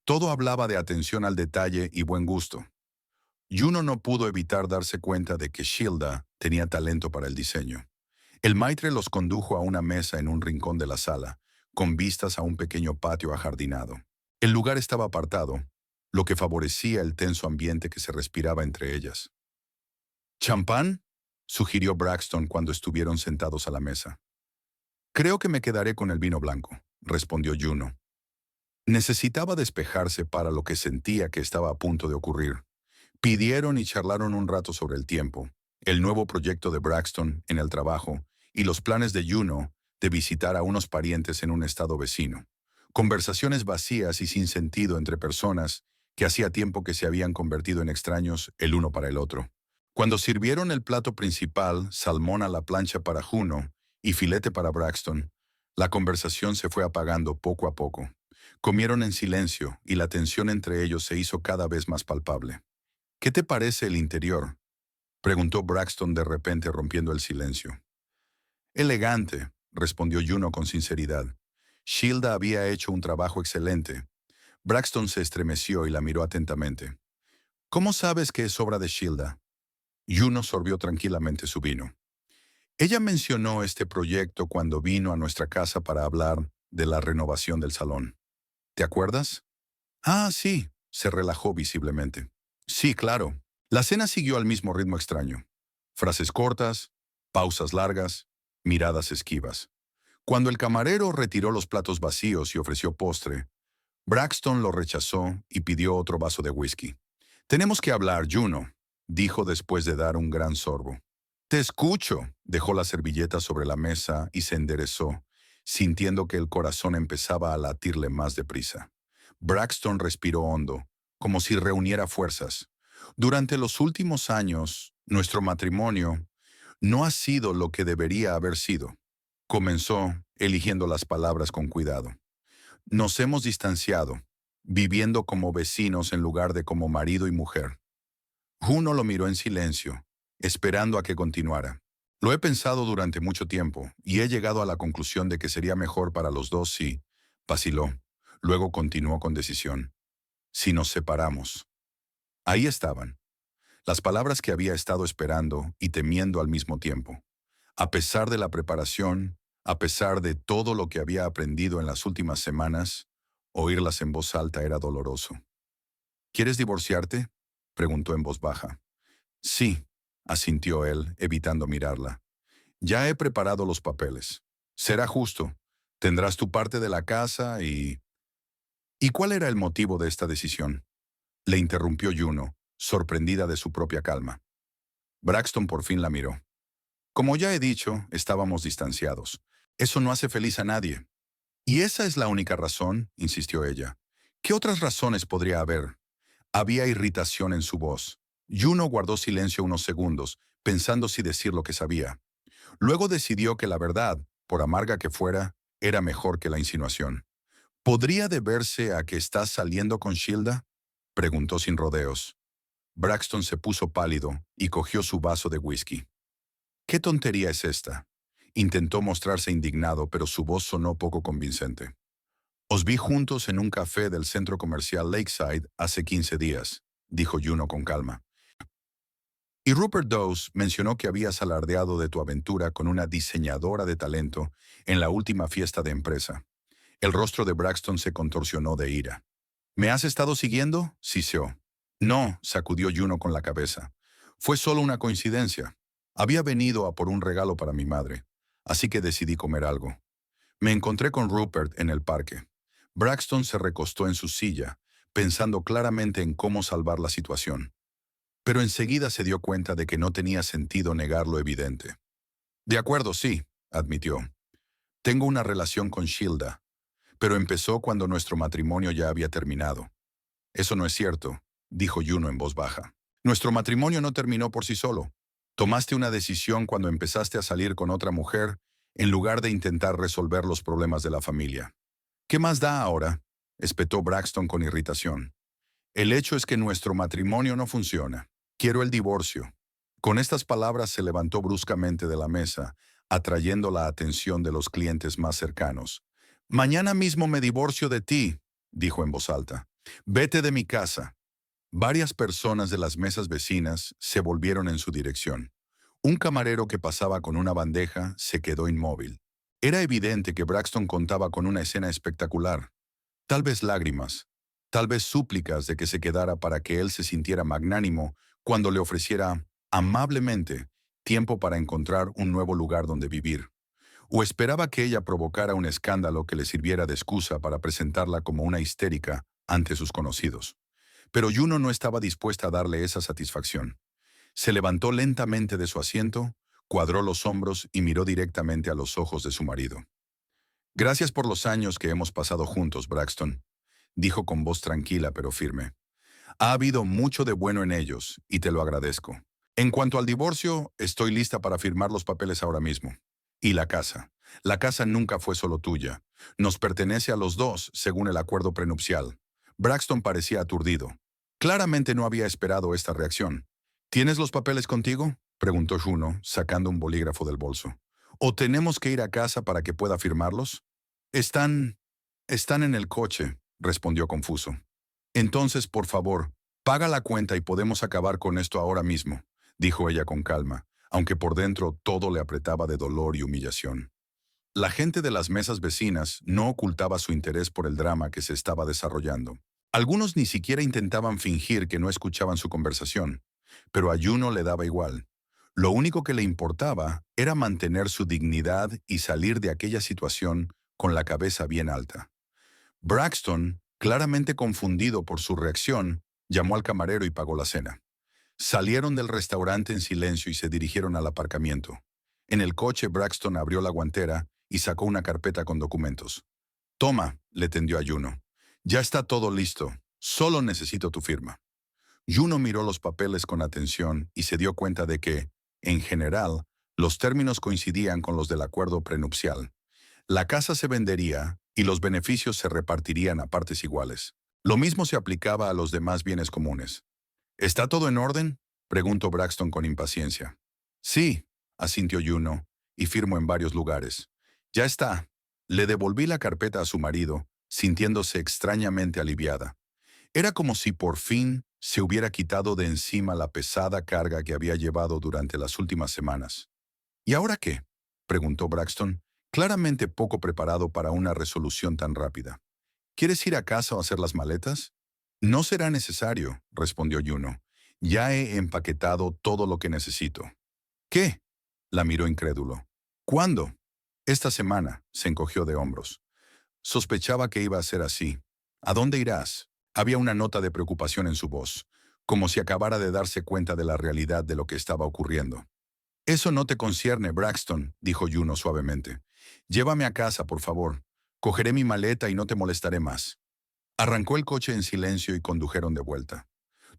Todo hablaba de atención al detalle y buen gusto. Juno no pudo evitar darse cuenta de que Shilda tenía talento para el diseño. El maitre los condujo a una mesa en un rincón de la sala, con vistas a un pequeño patio ajardinado. El lugar estaba apartado, lo que favorecía el tenso ambiente que se respiraba entre ellas. «¿Champán?», sugirió Braxton cuando estuvieron sentados a la mesa. «Creo que me quedaré con el vino blanco», respondió Juno. Necesitaba despejarse para lo que sentía que estaba a punto de ocurrir. Pidieron y charlaron un rato sobre el tiempo, el nuevo proyecto de Braxton en el trabajo y los planes de Juno de visitar a unos parientes en un estado vecino. Conversaciones vacías y sin sentido entre personas que hacía tiempo que se habían convertido en extraños el uno para el otro. Cuando sirvieron el plato principal, salmón a la plancha para Juno y filete para Braxton, la conversación se fue apagando poco a poco. Comieron en silencio y la tensión entre ellos se hizo cada vez más palpable. «¿Qué te parece el interior?», preguntó Braxton de repente rompiendo el silencio. «Elegante», respondió Juno con sinceridad. Shilda había hecho un trabajo excelente. Braxton se estremeció y la miró atentamente. «¿Cómo sabes que es obra de Shilda?». Juno sorbió tranquilamente su vino. «Ella mencionó este proyecto cuando vino a nuestra casa para hablar de la renovación del salón. ¿Te acuerdas?». «Ah, sí», se relajó visiblemente. «Sí, claro». La cena siguió al mismo ritmo extraño. Frases cortas, pausas largas, miradas esquivas. Cuando el camarero retiró los platos vacíos y ofreció postre, Braxton lo rechazó y pidió otro vaso de whisky. «Tenemos que hablar, Juno», dijo después de dar un gran sorbo. «Te escucho», dejó la servilleta sobre la mesa y se enderezó, sintiendo que el corazón empezaba a latirle más deprisa. Braxton respiró hondo, como si reuniera fuerzas. «Durante los últimos años, nuestro matrimonio no ha sido lo que debería haber sido», comenzó, eligiendo las palabras con cuidado. «Nos hemos distanciado, viviendo como vecinos en lugar de como marido y mujer». Juno lo miró en silencio, esperando a que continuara. «Lo he pensado durante mucho tiempo y he llegado a la conclusión de que sería mejor para los dos si…», vaciló. Luego continuó con decisión. «Si nos separamos». Ahí estaban, las palabras que había estado esperando y temiendo al mismo tiempo. A pesar de la preparación, a pesar de todo lo que había aprendido en las últimas semanas, oírlas en voz alta era doloroso. «¿Quieres divorciarte?», preguntó en voz baja. «Sí», asintió él, evitando mirarla. «Ya he preparado los papeles. Será justo. Tendrás tu parte de la casa y…». «¿Y cuál era el motivo de esta decisión?», le interrumpió Juno, sorprendida de su propia calma. Braxton por fin la miró. «Como ya he dicho, estábamos distanciados. Eso no hace feliz a nadie». «¿Y esa es la única razón?», insistió ella. «¿Qué otras razones podría haber?». Había irritación en su voz. Juno guardó silencio unos segundos, pensando si decir lo que sabía. Luego decidió que la verdad, por amarga que fuera, era mejor que la insinuación. «¿Podría deberse a que estás saliendo con Shilda?», preguntó sin rodeos. Braxton se puso pálido y cogió su vaso de whisky. «¿Qué tontería es esta?». Intentó mostrarse indignado, pero su voz sonó poco convincente. «Os vi juntos en un café del centro comercial Lakeside hace 15 días», dijo Juno con calma. «Y Rupert Dawes mencionó que habías alardeado de tu aventura con una diseñadora de talento en la última fiesta de empresa». El rostro de Braxton se contorsionó de ira. «¿Me has estado siguiendo?», siseó. No, sacudió Juno con la cabeza. Fue solo una coincidencia. Había venido a por un regalo para mi madre, así que decidí comer algo. Me encontré con Rupert en el parque. Braxton se recostó en su silla, pensando claramente en cómo salvar la situación. Pero enseguida se dio cuenta de que no tenía sentido negar lo evidente. De acuerdo, sí, admitió. Tengo una relación con Shilda, pero empezó cuando nuestro matrimonio ya había terminado. Eso no es cierto, dijo Juno en voz baja. Nuestro matrimonio no terminó por sí solo. Tomaste una decisión cuando empezaste a salir con otra mujer en lugar de intentar resolver los problemas de la familia. ¿Qué más da ahora?, espetó Braxton con irritación. El hecho es que nuestro matrimonio no funciona. Quiero el divorcio. Con estas palabras se levantó bruscamente de la mesa, atrayendo la atención de los clientes más cercanos. Mañana mismo me divorcio de ti, dijo en voz alta. Vete de mi casa. Varias personas de las mesas vecinas se volvieron en su dirección. Un camarero que pasaba con una bandeja se quedó inmóvil. Era evidente que Braxton contaba con una escena espectacular. Tal vez lágrimas, tal vez súplicas de que se quedara para que él se sintiera magnánimo cuando le ofreciera, amablemente, tiempo para encontrar un nuevo lugar donde vivir. O esperaba que ella provocara un escándalo que le sirviera de excusa para presentarla como una histérica ante sus conocidos. Pero Juno no estaba dispuesta a darle esa satisfacción. Se levantó lentamente de su asiento, cuadró los hombros y miró directamente a los ojos de su marido. Gracias por los años que hemos pasado juntos, Braxton, dijo con voz tranquila pero firme. Ha habido mucho de bueno en ellos, y te lo agradezco. En cuanto al divorcio, estoy lista para firmar los papeles ahora mismo. Y la casa. La casa nunca fue solo tuya. Nos pertenece a los dos, según el acuerdo prenupcial. Braxton parecía aturdido. Claramente no había esperado esta reacción. ¿Tienes los papeles contigo?, preguntó Juno, sacando un bolígrafo del bolso. ¿O tenemos que ir a casa para que pueda firmarlos? Están... están en el coche, respondió confuso. Entonces, por favor, paga la cuenta y podemos acabar con esto ahora mismo, dijo ella con calma, aunque por dentro todo le apretaba de dolor y humillación. La gente de las mesas vecinas no ocultaba su interés por el drama que se estaba desarrollando. Algunos ni siquiera intentaban fingir que no escuchaban su conversación, pero a Juno le daba igual. Lo único que le importaba era mantener su dignidad y salir de aquella situación con la cabeza bien alta. Braxton, claramente confundido por su reacción, llamó al camarero y pagó la cena. Salieron del restaurante en silencio y se dirigieron al aparcamiento. En el coche, Braxton abrió la guantera y sacó una carpeta con documentos. Toma, le tendió a Juno. Ya está todo listo. Solo necesito tu firma. Juno miró los papeles con atención y se dio cuenta de que, en general, los términos coincidían con los del acuerdo prenupcial. La casa se vendería y los beneficios se repartirían a partes iguales. Lo mismo se aplicaba a los demás bienes comunes. ¿Está todo en orden?, preguntó Braxton con impaciencia. Sí, asintió Juno, y firmó en varios lugares. Ya está. Le devolví la carpeta a su marido, sintiéndose extrañamente aliviada. Era como si por fin se hubiera quitado de encima la pesada carga que había llevado durante las últimas semanas. ¿Y ahora qué?, preguntó Braxton, claramente poco preparado para una resolución tan rápida. ¿Quieres ir a casa o hacer las maletas? No será necesario, respondió Juno. Ya he empaquetado todo lo que necesito. ¿Qué?, la miró incrédulo. ¿Cuándo? Esta semana, se encogió de hombros. Sospechaba que iba a ser así. ¿A dónde irás? Había una nota de preocupación en su voz, como si acabara de darse cuenta de la realidad de lo que estaba ocurriendo. Eso no te concierne, Braxton, dijo Juno suavemente. Llévame a casa, por favor. Cogeré mi maleta y no te molestaré más. Arrancó el coche en silencio y condujeron de vuelta.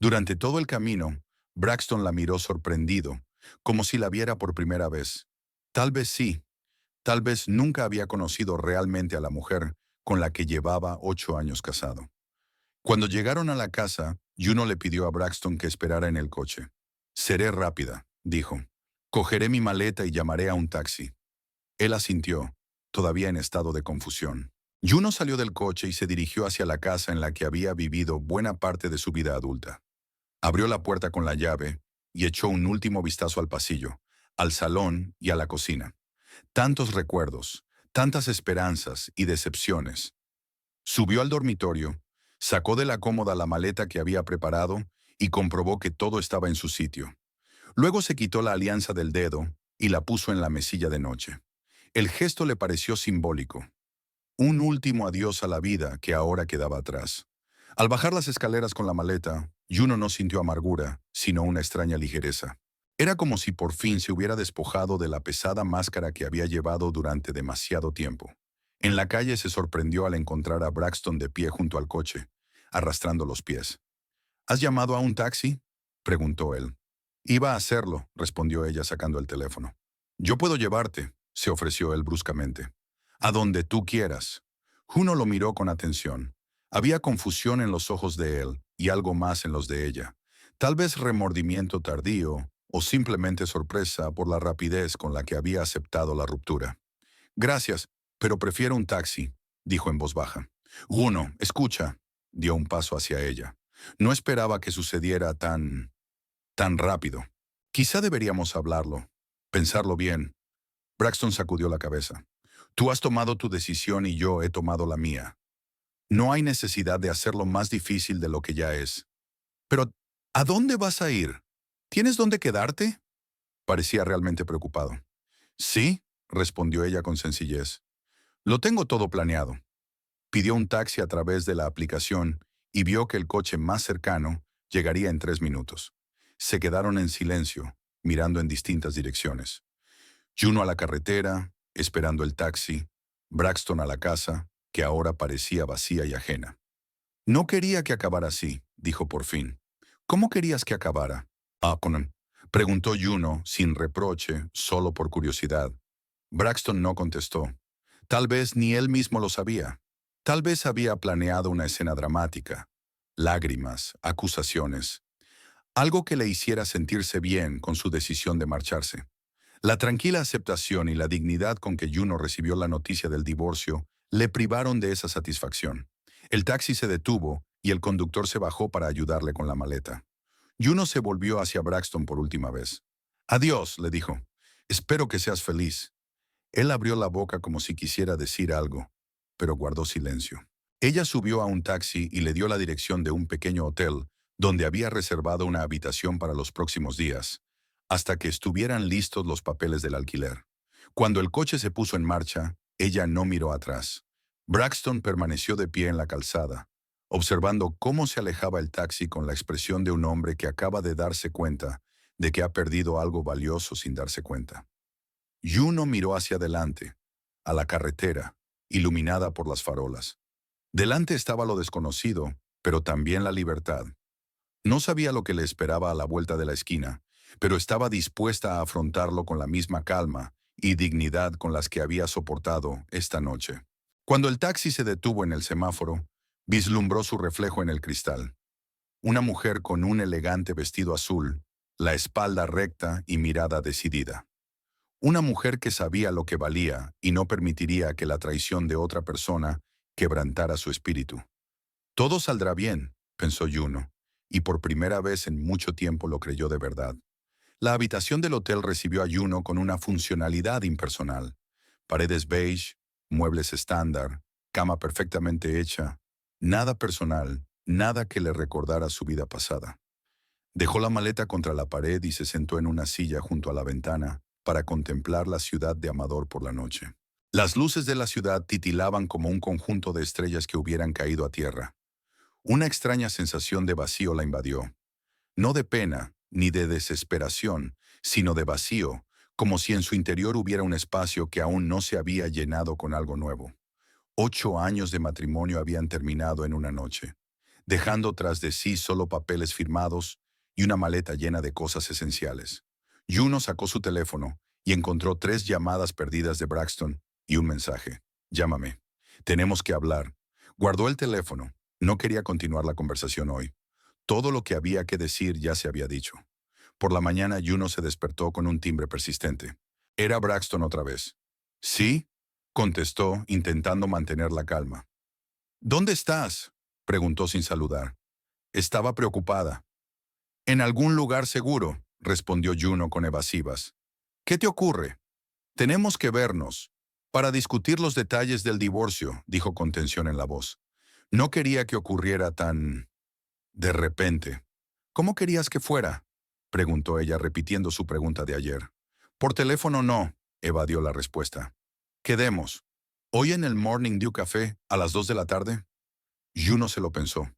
Durante todo el camino, Braxton la miró sorprendido, como si la viera por primera vez. Tal vez sí, tal vez nunca había conocido realmente a la mujer con la que llevaba 8 años casado. Cuando llegaron a la casa, Juno le pidió a Braxton que esperara en el coche. Seré rápida, dijo. Cogeré mi maleta y llamaré a un taxi. Él asintió, todavía en estado de confusión. Juno salió del coche y se dirigió hacia la casa en la que había vivido buena parte de su vida adulta. Abrió la puerta con la llave y echó un último vistazo al pasillo, al salón y a la cocina. Tantos recuerdos, tantas esperanzas y decepciones. Subió al dormitorio, sacó de la cómoda la maleta que había preparado y comprobó que todo estaba en su sitio. Luego se quitó la alianza del dedo y la puso en la mesilla de noche. El gesto le pareció simbólico. Un último adiós a la vida que ahora quedaba atrás. Al bajar las escaleras con la maleta, Juno no sintió amargura, sino una extraña ligereza. Era como si por fin se hubiera despojado de la pesada máscara que había llevado durante demasiado tiempo. En la calle se sorprendió al encontrar a Braxton de pie junto al coche, arrastrando los pies. ¿Has llamado a un taxi?, preguntó él. Iba a hacerlo, respondió ella sacando el teléfono. Yo puedo llevarte, se ofreció él bruscamente. A donde tú quieras. Juno lo miró con atención. Había confusión en los ojos de él y algo más en los de ella. Tal vez remordimiento tardío o simplemente sorpresa por la rapidez con la que había aceptado la ruptura. Gracias, pero prefiero un taxi, dijo en voz baja. Juno, escucha, dio un paso hacia ella. No esperaba que sucediera tan rápido. Quizá deberíamos hablarlo, pensarlo bien. Braxton sacudió la cabeza. Tú has tomado tu decisión y yo he tomado la mía. No hay necesidad de hacerlo más difícil de lo que ya es. Pero, ¿a dónde vas a ir? ¿Tienes dónde quedarte? Parecía realmente preocupado. Sí, respondió ella con sencillez. Lo tengo todo planeado. Pidió un taxi a través de la aplicación y vio que el coche más cercano llegaría en 3 minutos. Se quedaron en silencio, mirando en distintas direcciones. Juno a la carretera, esperando el taxi, Braxton a la casa, que ahora parecía vacía y ajena. No quería que acabara así, dijo por fin. ¿Cómo querías que acabara? Conan, preguntó Juno, sin reproche, solo por curiosidad. Braxton no contestó. Tal vez ni él mismo lo sabía. Tal vez había planeado una escena dramática. Lágrimas, acusaciones. Algo que le hiciera sentirse bien con su decisión de marcharse. La tranquila aceptación y la dignidad con que Juno recibió la noticia del divorcio le privaron de esa satisfacción. El taxi se detuvo y el conductor se bajó para ayudarle con la maleta. Juno se volvió hacia Braxton por última vez. Adiós, le dijo. Espero que seas feliz. Él abrió la boca como si quisiera decir algo, pero guardó silencio. Ella subió a un taxi y le dio la dirección de un pequeño hotel donde había reservado una habitación para los próximos días, hasta que estuvieran listos los papeles del alquiler. Cuando el coche se puso en marcha, ella no miró atrás. Braxton permaneció de pie en la calzada, observando cómo se alejaba el taxi con la expresión de un hombre que acaba de darse cuenta de que ha perdido algo valioso sin darse cuenta. Juno miró hacia adelante, a la carretera, iluminada por las farolas. Delante estaba lo desconocido, pero también la libertad. No sabía lo que le esperaba a la vuelta de la esquina, pero estaba dispuesta a afrontarlo con la misma calma y dignidad con las que había soportado esta noche. Cuando el taxi se detuvo en el semáforo, vislumbró su reflejo en el cristal. Una mujer con un elegante vestido azul, la espalda recta y mirada decidida. Una mujer que sabía lo que valía y no permitiría que la traición de otra persona quebrantara su espíritu. Todo saldrá bien, pensó Juno, y por primera vez en mucho tiempo lo creyó de verdad. La habitación del hotel recibió a Juno con una funcionalidad impersonal. Paredes beige, muebles estándar, cama perfectamente hecha. Nada personal, nada que le recordara su vida pasada. Dejó la maleta contra la pared y se sentó en una silla junto a la ventana para contemplar la ciudad de Amador por la noche. Las luces de la ciudad titilaban como un conjunto de estrellas que hubieran caído a tierra. Una extraña sensación de vacío la invadió. No de pena, ni de desesperación, sino de vacío, como si en su interior hubiera un espacio que aún no se había llenado con algo nuevo. 8 años de matrimonio habían terminado en una noche, dejando tras de sí solo papeles firmados y una maleta llena de cosas esenciales. Juno sacó su teléfono y encontró 3 llamadas perdidas de Braxton y un mensaje. Llámame. Tenemos que hablar. Guardó el teléfono. No quería continuar la conversación hoy. Todo lo que había que decir ya se había dicho. Por la mañana Juno se despertó con un timbre persistente. Era Braxton otra vez. ¿Sí?, contestó, intentando mantener la calma. ¿Dónde estás?, preguntó sin saludar. Estaba preocupada. En algún lugar seguro, respondió Juno con evasivas. ¿Qué te ocurre? Tenemos que vernos. Para discutir los detalles del divorcio, dijo con tensión en la voz. No quería que ocurriera tan de repente. ¿Cómo querías que fuera?, preguntó ella, repitiendo su pregunta de ayer. Por teléfono no, evadió la respuesta. Quedemos. ¿Hoy en el Morning Dew Café a las 2 de la tarde? Juno se lo pensó.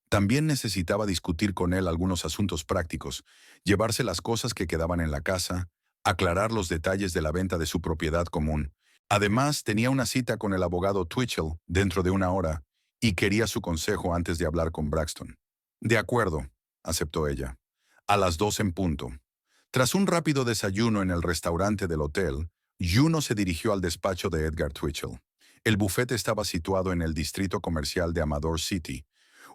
También necesitaba discutir con él algunos asuntos prácticos, llevarse las cosas que quedaban en la casa, aclarar los detalles de la venta de su propiedad común. Además, tenía una cita con el abogado Twitchell dentro de una hora y quería su consejo antes de hablar con Braxton. De acuerdo, aceptó ella. A las 2 en punto. Tras un rápido desayuno en el restaurante del hotel, Juno se dirigió al despacho de Edgar Twitchell. El bufete estaba situado en el distrito comercial de Amador City,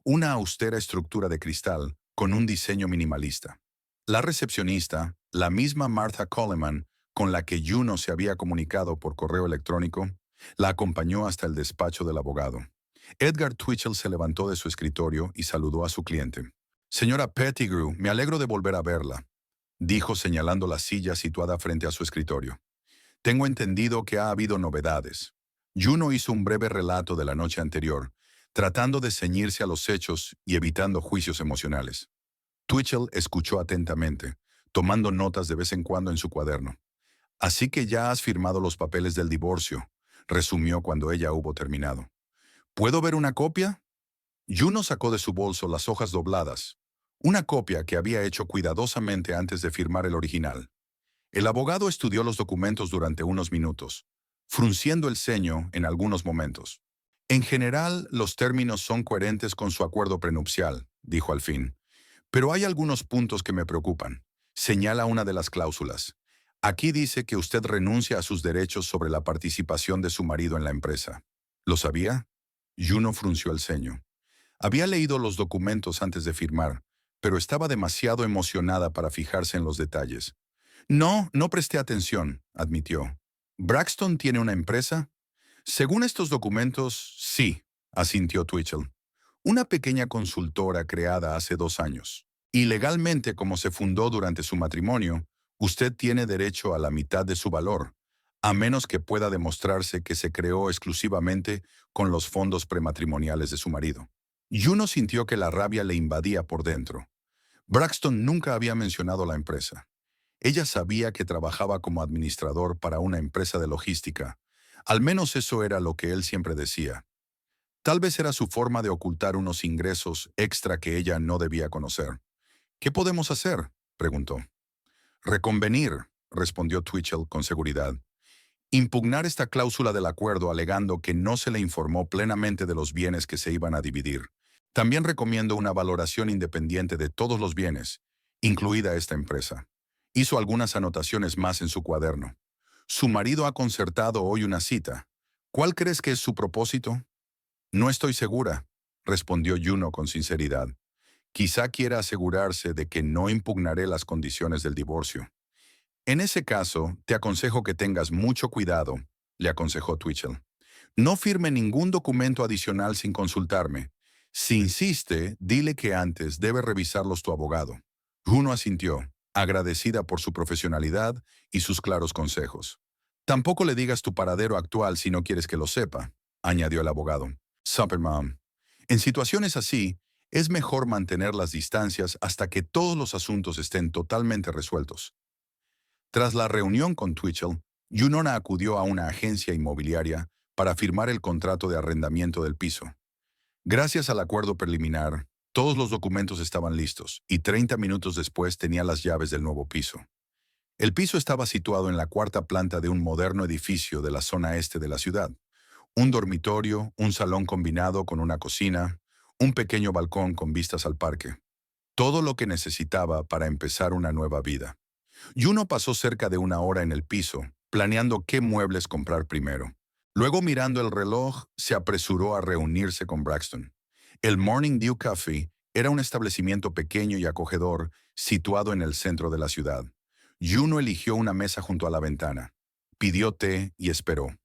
una austera estructura de cristal con un diseño minimalista. La recepcionista, la misma Martha Coleman, con la que Juno se había comunicado por correo electrónico, la acompañó hasta el despacho del abogado. Edgar Twitchell se levantó de su escritorio y saludó a su cliente. Señora Pettigrew, me alegro de volver a verla, dijo señalando la silla situada frente a su escritorio. Tengo entendido que ha habido novedades. Juno hizo un breve relato de la noche anterior, tratando de ceñirse a los hechos y evitando juicios emocionales. Twitchell escuchó atentamente, tomando notas de vez en cuando en su cuaderno. Así que ya has firmado los papeles del divorcio, resumió cuando ella hubo terminado. ¿Puedo ver una copia? Juno sacó de su bolso las hojas dobladas, una copia que había hecho cuidadosamente antes de firmar el original. El abogado estudió los documentos durante unos minutos, frunciendo el ceño en algunos momentos. En general, los términos son coherentes con su acuerdo prenupcial, dijo al fin. Pero hay algunos puntos que me preocupan. Señala una de las cláusulas. Aquí dice que usted renuncia a sus derechos sobre la participación de su marido en la empresa. ¿Lo sabía? Juno frunció el ceño. Había leído los documentos antes de firmar, pero estaba demasiado emocionada para fijarse en los detalles. No presté atención, admitió. ¿Braxton tiene una empresa? Según estos documentos, sí, asintió Twitchell. Una pequeña consultora creada hace 2 años. Y legalmente, como se fundó durante su matrimonio, usted tiene derecho a la mitad de su valor, a menos que pueda demostrarse que se creó exclusivamente con los fondos prematrimoniales de su marido. Juno sintió que la rabia le invadía por dentro. Braxton nunca había mencionado la empresa. Ella sabía que trabajaba como administrador para una empresa de logística. Al menos eso era lo que él siempre decía. Tal vez era su forma de ocultar unos ingresos extra que ella no debía conocer. ¿Qué podemos hacer?, preguntó. Reconvenir, respondió Twitchell con seguridad. Impugnar esta cláusula del acuerdo alegando que no se le informó plenamente de los bienes que se iban a dividir. También recomiendo una valoración independiente de todos los bienes, incluida esta empresa. Hizo algunas anotaciones más en su cuaderno. Su marido ha concertado hoy una cita. ¿Cuál crees que es su propósito? No estoy segura, respondió Juno con sinceridad. Quizá quiera asegurarse de que no impugnaré las condiciones del divorcio. En ese caso, te aconsejo que tengas mucho cuidado, le aconsejó Twitchell. No firme ningún documento adicional sin consultarme. Si insiste, dile que antes debe revisarlos tu abogado. Juno asintió, agradecida por su profesionalidad y sus claros consejos. Tampoco le digas tu paradero actual si no quieres que lo sepa, añadió el abogado. Supermom. En situaciones así, es mejor mantener las distancias hasta que todos los asuntos estén totalmente resueltos. Tras la reunión con Twitchell, Junona acudió a una agencia inmobiliaria para firmar el contrato de arrendamiento del piso. Gracias al acuerdo preliminar, todos los documentos estaban listos y 30 minutos después tenía las llaves del nuevo piso. El piso estaba situado en la 4ª planta de un moderno edificio de la zona este de la ciudad. Un dormitorio, un salón combinado con una cocina, un pequeño balcón con vistas al parque. Todo lo que necesitaba para empezar una nueva vida. Juno pasó cerca de 1 hora en el piso, planeando qué muebles comprar primero. Luego, mirando el reloj, se apresuró a reunirse con Braxton. El Morning Dew Café era un establecimiento pequeño y acogedor situado en el centro de la ciudad. Juno eligió una mesa junto a la ventana. Pidió té y esperó.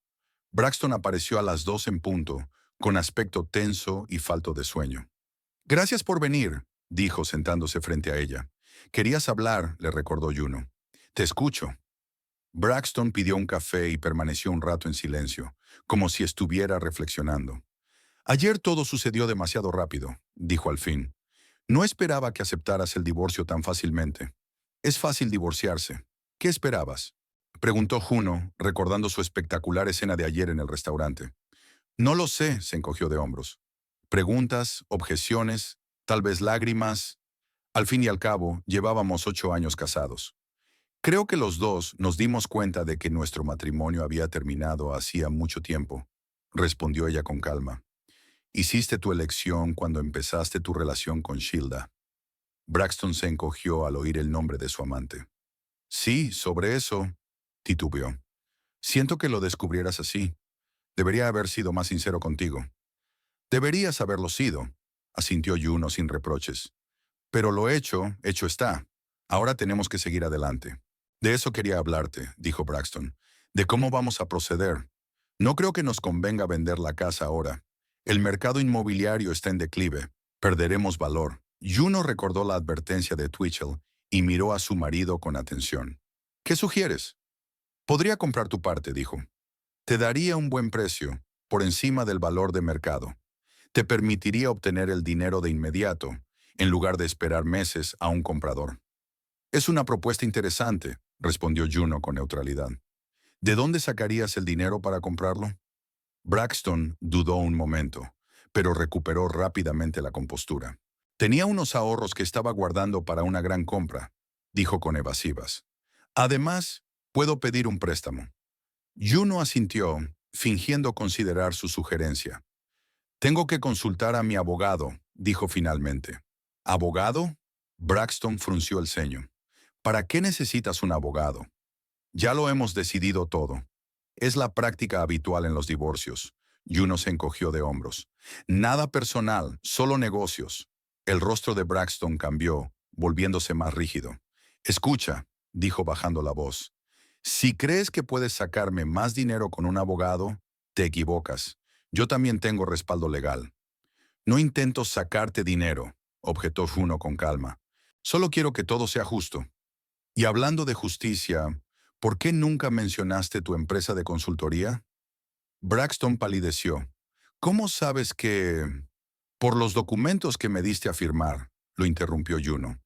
Braxton apareció a las 2 en punto, con aspecto tenso y falto de sueño. «Gracias por venir», dijo sentándose frente a ella. «Querías hablar», le recordó Juno. «Te escucho». Braxton pidió un café y permaneció un rato en silencio, como si estuviera reflexionando. «Ayer todo sucedió demasiado rápido», dijo al fin. No esperaba que aceptaras el divorcio tan fácilmente. Es fácil divorciarse. ¿Qué esperabas? Preguntó Juno, recordando su espectacular escena de ayer en el restaurante. No lo sé, se encogió de hombros. Preguntas, objeciones, tal vez lágrimas. Al fin y al cabo, llevábamos 8 años casados. Creo que los dos nos dimos cuenta de que nuestro matrimonio había terminado hacía mucho tiempo, respondió ella con calma. Hiciste tu elección cuando empezaste tu relación con Shilda. Braxton se encogió al oír el nombre de su amante. Sí, sobre eso, titubeó. Siento que lo descubrieras así. Debería haber sido más sincero contigo. Deberías haberlo sido, asintió Juno sin reproches. Pero lo hecho está. Ahora tenemos que seguir adelante. De eso quería hablarte, dijo Braxton. De cómo vamos a proceder. No creo que nos convenga vender la casa ahora. El mercado inmobiliario está en declive. Perderemos valor. Juno recordó la advertencia de Twitchell y miró a su marido con atención. ¿Qué sugieres? Podría comprar tu parte, dijo. Te daría un buen precio, por encima del valor de mercado. Te permitiría obtener el dinero de inmediato, en lugar de esperar meses a un comprador. Es una propuesta interesante, respondió Juno con neutralidad. ¿De dónde sacarías el dinero para comprarlo? Braxton dudó un momento, pero recuperó rápidamente la compostura. Tenía unos ahorros que estaba guardando para una gran compra, dijo con evasivas. Además, puedo pedir un préstamo. Juno asintió, fingiendo considerar su sugerencia. Tengo que consultar a mi abogado, dijo finalmente. ¿Abogado? Braxton frunció el ceño. ¿Para qué necesitas un abogado? Ya lo hemos decidido todo. Es la práctica habitual en los divorcios. Juno se encogió de hombros. Nada personal, solo negocios. El rostro de Braxton cambió, volviéndose más rígido. Escucha, dijo bajando la voz. Si crees que puedes sacarme más dinero con un abogado, te equivocas. Yo también tengo respaldo legal. No intento sacarte dinero, objetó Juno con calma. Solo quiero que todo sea justo. Y hablando de justicia, ¿por qué nunca mencionaste tu empresa de consultoría? Braxton palideció. ¿Cómo sabes que...? Por los documentos que me diste a firmar, lo interrumpió Juno.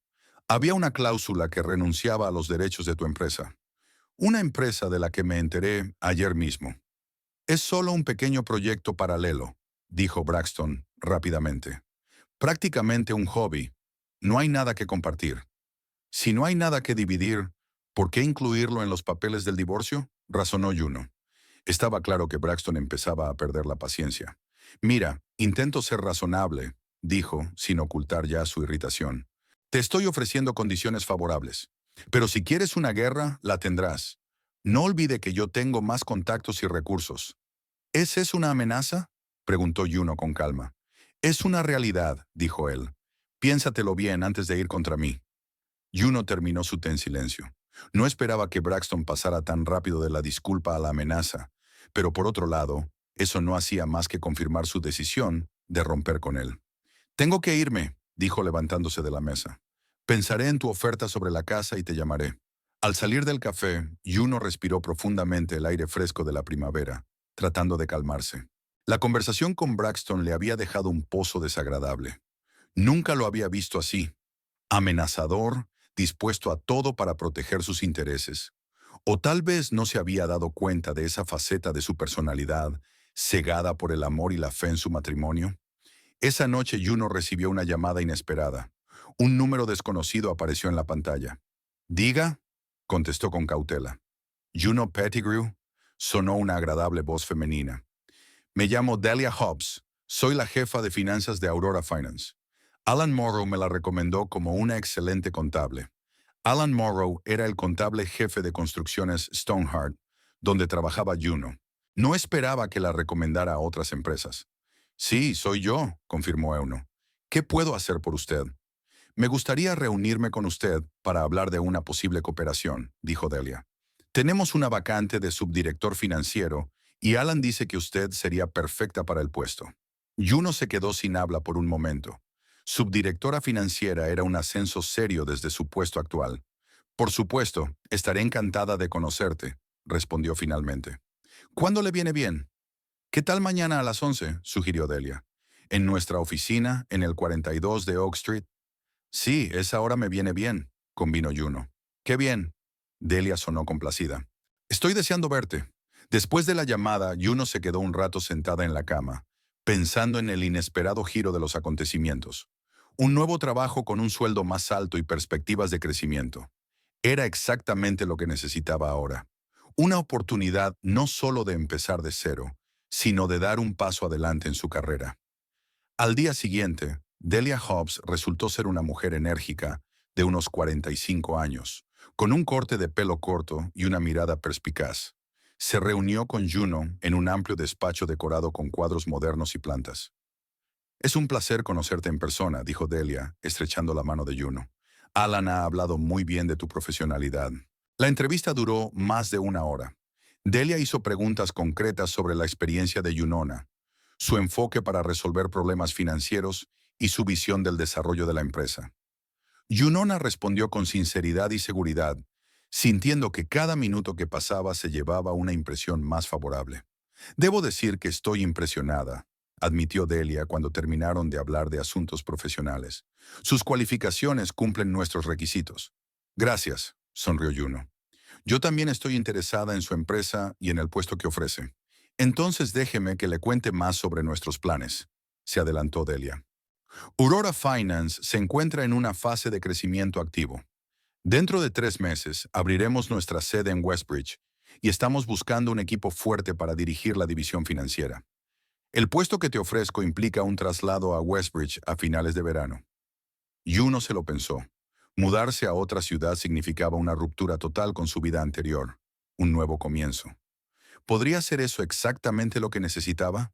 Había una cláusula que renunciaba a los derechos de tu empresa. Una empresa de la que me enteré ayer mismo. Es solo un pequeño proyecto paralelo, dijo Braxton rápidamente. Prácticamente un hobby. No hay nada que compartir. Si no hay nada que dividir, ¿por qué incluirlo en los papeles del divorcio? Razonó Juno. Estaba claro que Braxton empezaba a perder la paciencia. Mira, intento ser razonable, dijo, sin ocultar ya su irritación. Te estoy ofreciendo condiciones favorables. Pero si quieres una guerra, la tendrás. No olvide que yo tengo más contactos y recursos. ¿Es eso una amenaza? Preguntó Juno con calma. Es una realidad, dijo él. Piénsatelo bien antes de ir contra mí. Juno terminó su té en silencio. No esperaba que Braxton pasara tan rápido de la disculpa a la amenaza, pero por otro lado, eso no hacía más que confirmar su decisión de romper con él. Tengo que irme, dijo levantándose de la mesa. Pensaré en tu oferta sobre la casa y te llamaré. Al salir del café, Juno respiró profundamente el aire fresco de la primavera, tratando de calmarse. La conversación con Braxton le había dejado un pozo desagradable. Nunca lo había visto así, amenazador, dispuesto a todo para proteger sus intereses. O tal vez no se había dado cuenta de esa faceta de su personalidad, cegada por el amor y la fe en su matrimonio. Esa noche Juno recibió una llamada inesperada. Un número desconocido apareció en la pantalla. Diga, contestó con cautela. Juno Pettigrew, sonó una agradable voz femenina. Me llamo Delia Hobbs. Soy la jefa de finanzas de Aurora Finance. Alan Morrow me la recomendó como una excelente contable. Alan Morrow era el contable jefe de construcciones Stoneheart, donde trabajaba Juno. No esperaba que la recomendara a otras empresas. Sí, soy yo, confirmó Euno. ¿Qué puedo hacer por usted? Me gustaría reunirme con usted para hablar de una posible cooperación, dijo Delia. Tenemos una vacante de subdirector financiero y Alan dice que usted sería perfecta para el puesto. Juno se quedó sin habla por un momento. Subdirectora financiera era un ascenso serio desde su puesto actual. Por supuesto, estaré encantada de conocerte, respondió finalmente. ¿Cuándo le viene bien? ¿Qué tal mañana a las 11? Sugirió Delia. En nuestra oficina, en el 42 de Oak Street. Sí, esa hora me viene bien, convino Juno. Qué bien. Delia sonó complacida. Estoy deseando verte. Después de la llamada, Juno se quedó un rato sentada en la cama, pensando en el inesperado giro de los acontecimientos. Un nuevo trabajo con un sueldo más alto y perspectivas de crecimiento. Era exactamente lo que necesitaba ahora. Una oportunidad no solo de empezar de cero, sino de dar un paso adelante en su carrera. Al día siguiente, Delia Hobbs resultó ser una mujer enérgica, de unos 45 años, con un corte de pelo corto y una mirada perspicaz. Se reunió con Juno en un amplio despacho decorado con cuadros modernos y plantas. Es un placer conocerte en persona, dijo Delia, estrechando la mano de Juno. Alan ha hablado muy bien de tu profesionalidad. La entrevista duró más de una hora. Delia hizo preguntas concretas sobre la experiencia de Junona, su enfoque para resolver problemas financieros y su visión del desarrollo de la empresa. Junona respondió con sinceridad y seguridad, sintiendo que cada minuto que pasaba se llevaba una impresión más favorable. Debo decir que estoy impresionada, admitió Delia cuando terminaron de hablar de asuntos profesionales. Sus cualificaciones cumplen nuestros requisitos. Gracias, sonrió Juno. Yo también estoy interesada en su empresa y en el puesto que ofrece. Entonces déjeme que le cuente más sobre nuestros planes, se adelantó Delia. Aurora Finance se encuentra en una fase de crecimiento activo. Dentro de 3 meses abriremos nuestra sede en Westbridge y estamos buscando un equipo fuerte para dirigir la división financiera. El puesto que te ofrezco implica un traslado a Westbridge a finales de verano. Juno se lo pensó. Mudarse a otra ciudad significaba una ruptura total con su vida anterior, un nuevo comienzo. ¿Podría ser eso exactamente lo que necesitaba?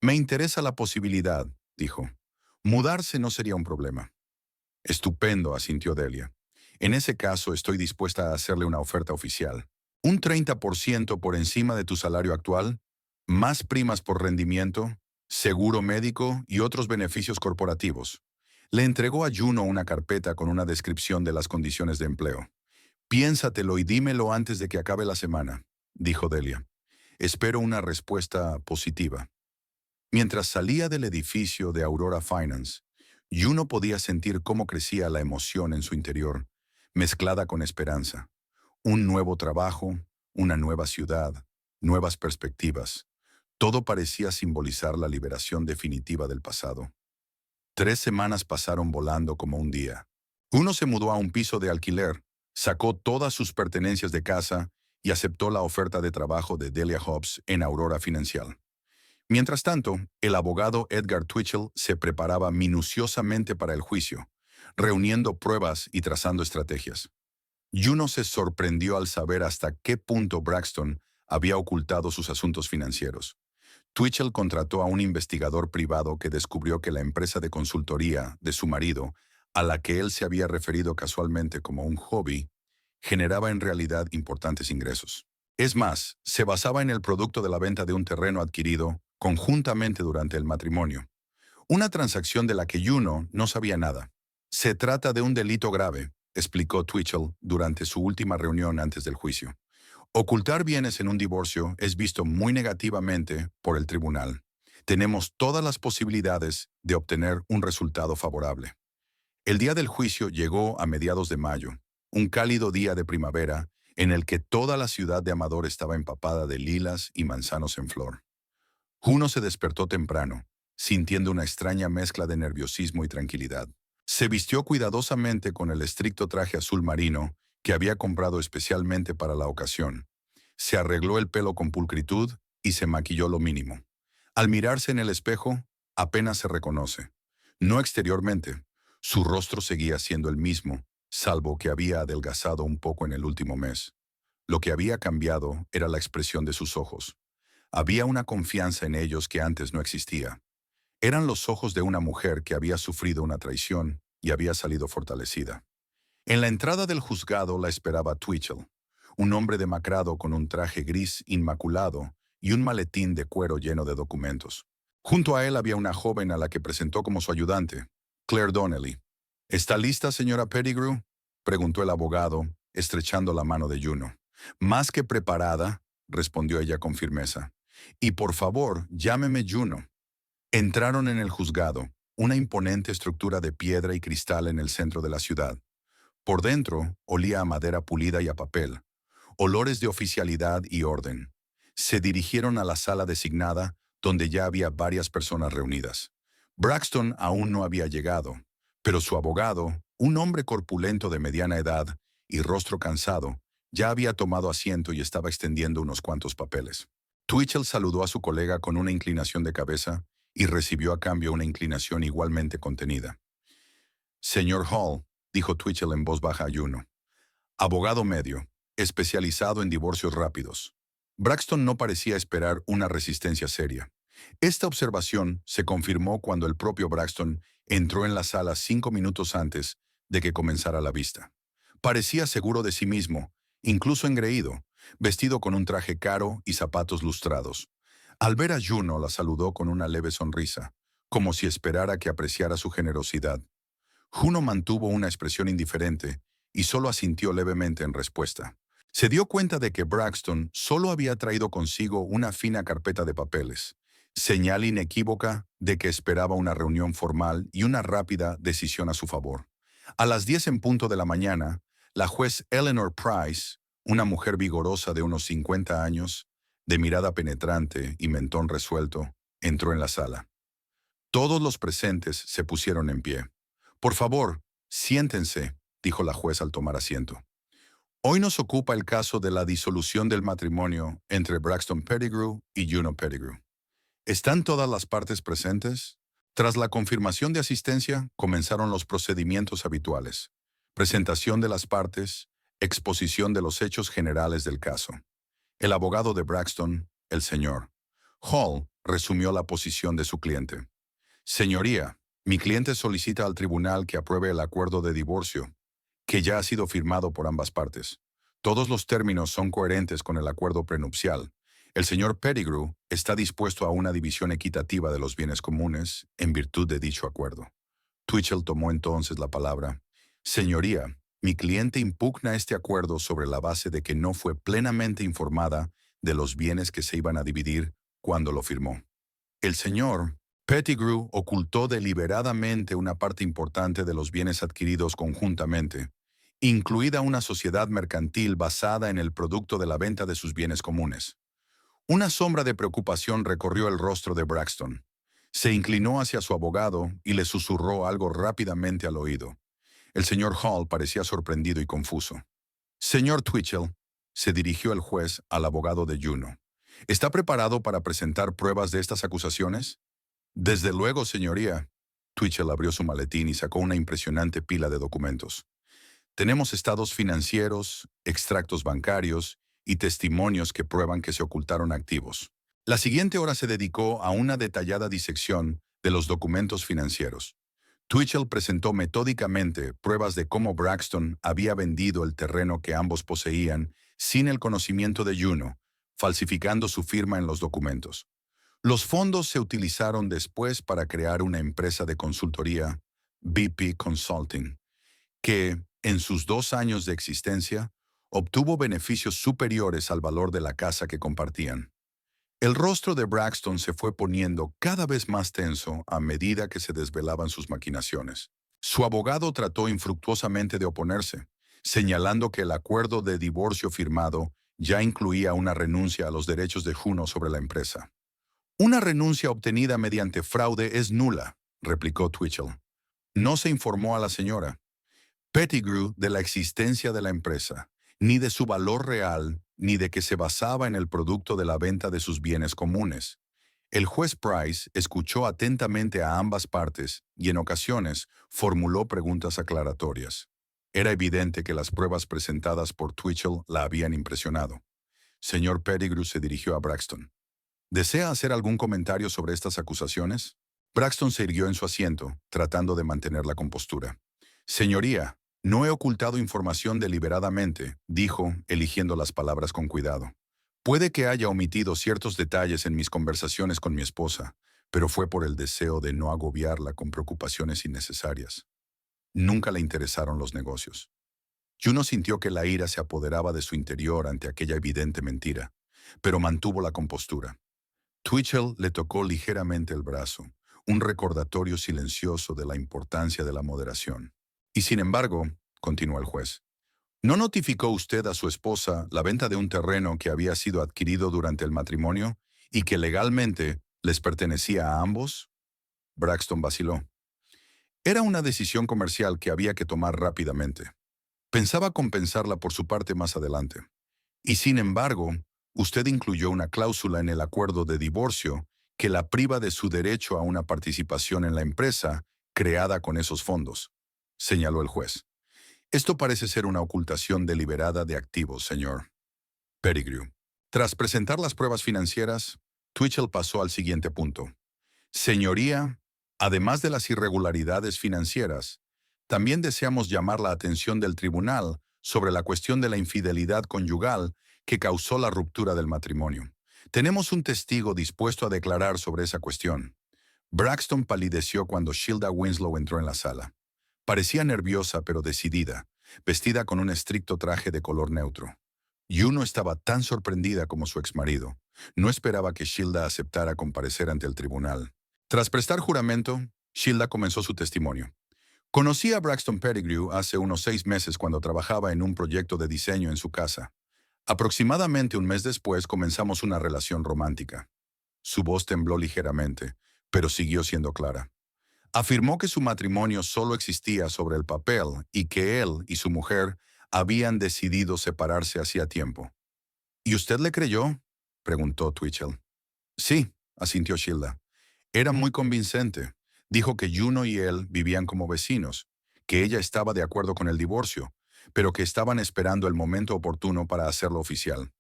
Me interesa la posibilidad, dijo. Mudarse no sería un problema. Estupendo, asintió Delia. En ese caso estoy dispuesta a hacerle una oferta oficial. Un 30% por encima de tu salario actual, más primas por rendimiento, seguro médico y otros beneficios corporativos. Le entregó a Juno una carpeta con una descripción de las condiciones de empleo. Piénsatelo y dímelo antes de que acabe la semana, dijo Delia. Espero una respuesta positiva. Mientras salía del edificio de Aurora Finance, Juno podía sentir cómo crecía la emoción en su interior, mezclada con esperanza. Un nuevo trabajo, una nueva ciudad, nuevas perspectivas. Todo parecía simbolizar la liberación definitiva del pasado. 3 semanas pasaron volando como un día. Uno se mudó a un piso de alquiler, sacó todas sus pertenencias de casa y aceptó la oferta de trabajo de Delia Hobbs en Aurora Financial. Mientras tanto, el abogado Edgar Twitchell se preparaba minuciosamente para el juicio, reuniendo pruebas y trazando estrategias. Juno se sorprendió al saber hasta qué punto Braxton había ocultado sus asuntos financieros. Twitchell contrató a un investigador privado que descubrió que la empresa de consultoría de su marido, a la que él se había referido casualmente como un hobby, generaba en realidad importantes ingresos. Es más, se basaba en el producto de la venta de un terreno adquirido conjuntamente durante el matrimonio, una transacción de la que Juno no sabía nada. Se trata de un delito grave, explicó Twitchell durante su última reunión antes del juicio. Ocultar bienes en un divorcio es visto muy negativamente por el tribunal. Tenemos todas las posibilidades de obtener un resultado favorable. El día del juicio llegó a mediados de mayo, un cálido día de primavera en el que toda la ciudad de Amador estaba empapada de lilas y manzanos en flor. Juno se despertó temprano, sintiendo una extraña mezcla de nerviosismo y tranquilidad. Se vistió cuidadosamente con el estricto traje azul marino que había comprado especialmente para la ocasión. Se arregló el pelo con pulcritud y se maquilló lo mínimo. Al mirarse en el espejo, apenas se reconoce. No exteriormente, su rostro seguía siendo el mismo, salvo que había adelgazado un poco en el último mes. Lo que había cambiado era la expresión de sus ojos. Había una confianza en ellos que antes no existía. Eran los ojos de una mujer que había sufrido una traición y había salido fortalecida. En la entrada del juzgado la esperaba Twitchell, un hombre demacrado con un traje gris inmaculado y un maletín de cuero lleno de documentos. Junto a él había una joven a la que presentó como su ayudante, Claire Donnelly. ¿Está lista, señora Pettigrew?, preguntó el abogado, estrechando la mano de Juno. Más que preparada, respondió ella con firmeza. Y por favor, llámeme Juno. Entraron en el juzgado, una imponente estructura de piedra y cristal en el centro de la ciudad. Por dentro, olía a madera pulida y a papel, olores de oficialidad y orden. Se dirigieron a la sala designada, donde ya había varias personas reunidas. Braxton aún no había llegado, pero su abogado, un hombre corpulento de mediana edad y rostro cansado, ya había tomado asiento y estaba extendiendo unos cuantos papeles. Twitchell saludó a su colega con una inclinación de cabeza y recibió a cambio una inclinación igualmente contenida. Señor Hall, dijo Twitchell en voz baja a Juno. Abogado medio, especializado en divorcios rápidos. Braxton no parecía esperar una resistencia seria. Esta observación se confirmó cuando el propio Braxton entró en la sala 5 minutos antes de que comenzara la vista. Parecía seguro de sí mismo, incluso engreído, vestido con un traje caro y zapatos lustrados. Al ver a Juno la saludó con una leve sonrisa, como si esperara que apreciara su generosidad. Juno mantuvo una expresión indiferente y solo asintió levemente en respuesta. Se dio cuenta de que Braxton solo había traído consigo una fina carpeta de papeles, señal inequívoca de que esperaba una reunión formal y una rápida decisión a su favor. A las 10 en punto de la mañana, la juez Eleanor Price, una mujer vigorosa de unos 50 años, de mirada penetrante y mentón resuelto, entró en la sala. Todos los presentes se pusieron en pie. Por favor, siéntense, dijo la juez al tomar asiento. Hoy nos ocupa el caso de la disolución del matrimonio entre Braxton Pettigrew y Juno Pettigrew. ¿Están todas las partes presentes? Tras la confirmación de asistencia, comenzaron los procedimientos habituales. Presentación de las partes, exposición de los hechos generales del caso. El abogado de Braxton, el señor Hall, resumió la posición de su cliente. Señoría, mi cliente solicita al tribunal que apruebe el acuerdo de divorcio, que ya ha sido firmado por ambas partes. Todos los términos son coherentes con el acuerdo prenupcial. El señor Pettigrew está dispuesto a una división equitativa de los bienes comunes en virtud de dicho acuerdo. Twitchell tomó entonces la palabra. Señoría, mi cliente impugna este acuerdo sobre la base de que no fue plenamente informada de los bienes que se iban a dividir cuando lo firmó. El señor Pettigrew ocultó deliberadamente una parte importante de los bienes adquiridos conjuntamente, incluida una sociedad mercantil basada en el producto de la venta de sus bienes comunes. Una sombra de preocupación recorrió el rostro de Braxton. Se inclinó hacia su abogado y le susurró algo rápidamente al oído. El señor Hall parecía sorprendido y confuso. Señor Twitchell, se dirigió el juez al abogado de Juno. ¿Está preparado para presentar pruebas de estas acusaciones? Desde luego, señoría. Twitchell abrió su maletín y sacó una impresionante pila de documentos. Tenemos estados financieros, extractos bancarios y testimonios que prueban que se ocultaron activos. La siguiente hora se dedicó a una detallada disección de los documentos financieros. Twitchell presentó metódicamente pruebas de cómo Braxton había vendido el terreno que ambos poseían sin el conocimiento de Juno, falsificando su firma en los documentos. Los fondos se utilizaron después para crear una empresa de consultoría, BP Consulting, que, en sus 2 años de existencia, obtuvo beneficios superiores al valor de la casa que compartían. El rostro de Braxton se fue poniendo cada vez más tenso a medida que se desvelaban sus maquinaciones. Su abogado trató infructuosamente de oponerse, señalando que el acuerdo de divorcio firmado ya incluía una renuncia a los derechos de Juno sobre la empresa. Una renuncia obtenida mediante fraude es nula, replicó Twitchell. No se informó a la señora Pettigrew de la existencia de la empresa, ni de su valor real, ni de que se basaba en el producto de la venta de sus bienes comunes. El juez Price escuchó atentamente a ambas partes y en ocasiones formuló preguntas aclaratorias. Era evidente que las pruebas presentadas por Twitchell la habían impresionado. Señor Pettigrew se dirigió a Braxton. ¿Desea hacer algún comentario sobre estas acusaciones? Braxton se irguió en su asiento, tratando de mantener la compostura. Señoría, no he ocultado información deliberadamente, dijo, eligiendo las palabras con cuidado. Puede que haya omitido ciertos detalles en mis conversaciones con mi esposa, pero fue por el deseo de no agobiarla con preocupaciones innecesarias. Nunca le interesaron los negocios. Juno sintió que la ira se apoderaba de su interior ante aquella evidente mentira, pero mantuvo la compostura. Twitchell le tocó ligeramente el brazo, un recordatorio silencioso de la importancia de la moderación. Y sin embargo, continuó el juez, ¿no notificó usted a su esposa la venta de un terreno que había sido adquirido durante el matrimonio y que legalmente les pertenecía a ambos? Braxton vaciló. Era una decisión comercial que había que tomar rápidamente. Pensaba compensarla por su parte más adelante. Y sin embargo, usted incluyó una cláusula en el acuerdo de divorcio que la priva de su derecho a una participación en la empresa creada con esos fondos, señaló el juez. Esto parece ser una ocultación deliberada de activos, señor Pettigrew. Tras presentar las pruebas financieras, Twitchell pasó al siguiente punto. Señoría, además de las irregularidades financieras, también deseamos llamar la atención del tribunal sobre la cuestión de la infidelidad conyugal que causó la ruptura del matrimonio. Tenemos un testigo dispuesto a declarar sobre esa cuestión. Braxton palideció cuando Shilda Winslow entró en la sala. Parecía nerviosa pero decidida, vestida con un estricto traje de color neutro. Juno estaba tan sorprendida como su exmarido. No esperaba que Shilda aceptara comparecer ante el tribunal. Tras prestar juramento, Shilda comenzó su testimonio. Conocí a Braxton Pettigrew hace unos 6 meses cuando trabajaba en un proyecto de diseño en su casa. Aproximadamente un mes después comenzamos una relación romántica. Su voz tembló ligeramente, pero siguió siendo clara. Afirmó que su matrimonio solo existía sobre el papel y que él y su mujer habían decidido separarse hacía tiempo. ¿Y usted le creyó?, preguntó Twitchell. Sí, asintió Shilda. Era muy convincente. Dijo que Juno y él vivían como vecinos, que ella estaba de acuerdo con el divorcio, pero que estaban esperando el momento oportuno para hacerlo oficial.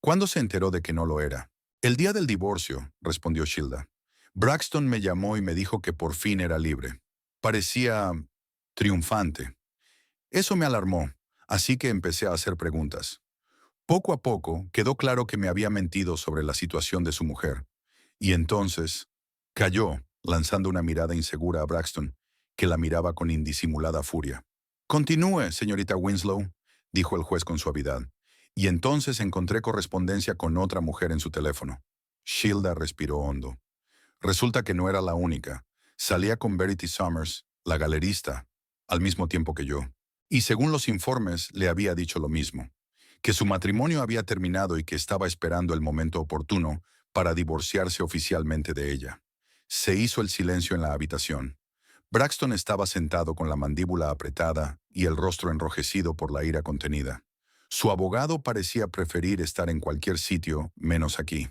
¿Cuándo se enteró de que no lo era? El día del divorcio, respondió Shilda. Braxton me llamó y me dijo que por fin era libre. Parecía triunfante. Eso me alarmó, así que empecé a hacer preguntas. Poco a poco quedó claro que me había mentido sobre la situación de su mujer. Y entonces cayó, lanzando una mirada insegura a Braxton, que la miraba con indisimulada furia. Continúe, señorita Winslow, dijo el juez con suavidad. Y entonces encontré correspondencia con otra mujer en su teléfono. Shilda respiró hondo. Resulta que no era la única. Salía con Verity Summers, la galerista, al mismo tiempo que yo. Y según los informes, le había dicho lo mismo, que su matrimonio había terminado y que estaba esperando el momento oportuno para divorciarse oficialmente de ella. Se hizo el silencio en la habitación. Braxton estaba sentado con la mandíbula apretada y el rostro enrojecido por la ira contenida. Su abogado parecía preferir estar en cualquier sitio menos aquí.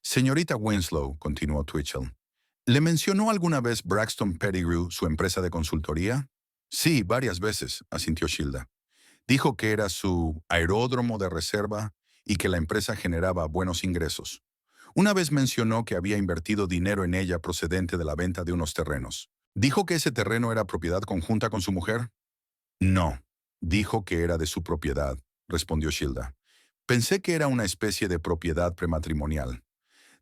Señorita Winslow, continuó Twitchell, ¿le mencionó alguna vez Braxton Pettigrew su empresa de consultoría? Sí, varias veces, asintió Shilda. Dijo que era su aeródromo de reserva y que la empresa generaba buenos ingresos. Una vez mencionó que había invertido dinero en ella procedente de la venta de unos terrenos. ¿Dijo que ese terreno era propiedad conjunta con su mujer? No, dijo que era de su propiedad, respondió Shilda. Pensé que era una especie de propiedad prematrimonial.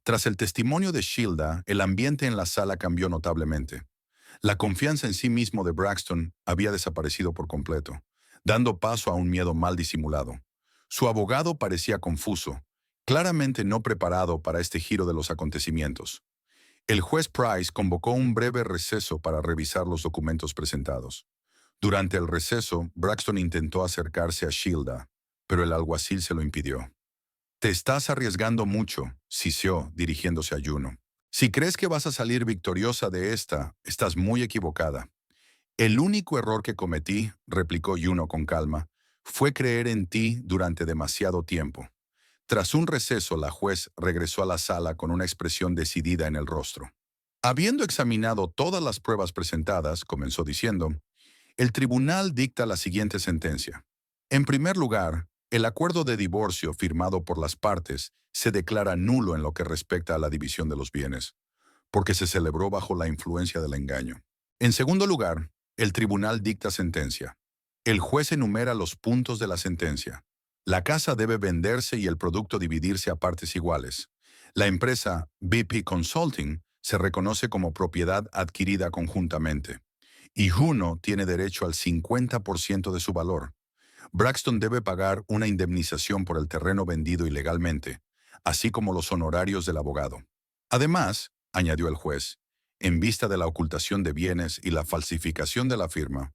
Tras el testimonio de Shilda, el ambiente en la sala cambió notablemente. La confianza en sí mismo de Braxton había desaparecido por completo, dando paso a un miedo mal disimulado. Su abogado parecía confuso, claramente no preparado para este giro de los acontecimientos. El juez Price convocó un breve receso para revisar los documentos presentados. Durante el receso, Braxton intentó acercarse a Shilda, pero el alguacil se lo impidió. Te estás arriesgando mucho, siseó, dirigiéndose a Juno. Si crees que vas a salir victoriosa de esta, estás muy equivocada. El único error que cometí, replicó Juno con calma, fue creer en ti durante demasiado tiempo. Tras un receso, la juez regresó a la sala con una expresión decidida en el rostro. Habiendo examinado todas las pruebas presentadas, comenzó diciendo, el tribunal dicta la siguiente sentencia. En primer lugar, el acuerdo de divorcio firmado por las partes se declara nulo en lo que respecta a la división de los bienes, porque se celebró bajo la influencia del engaño. En segundo lugar, el tribunal dicta sentencia. El juez enumera los puntos de la sentencia. La casa debe venderse y el producto dividirse a partes iguales. La empresa BP Consulting se reconoce como propiedad adquirida conjuntamente. Y Juno tiene derecho al 50% de su valor. Braxton debe pagar una indemnización por el terreno vendido ilegalmente, así como los honorarios del abogado. Además, añadió el juez, En vista de la ocultación de bienes y la falsificación de la firma,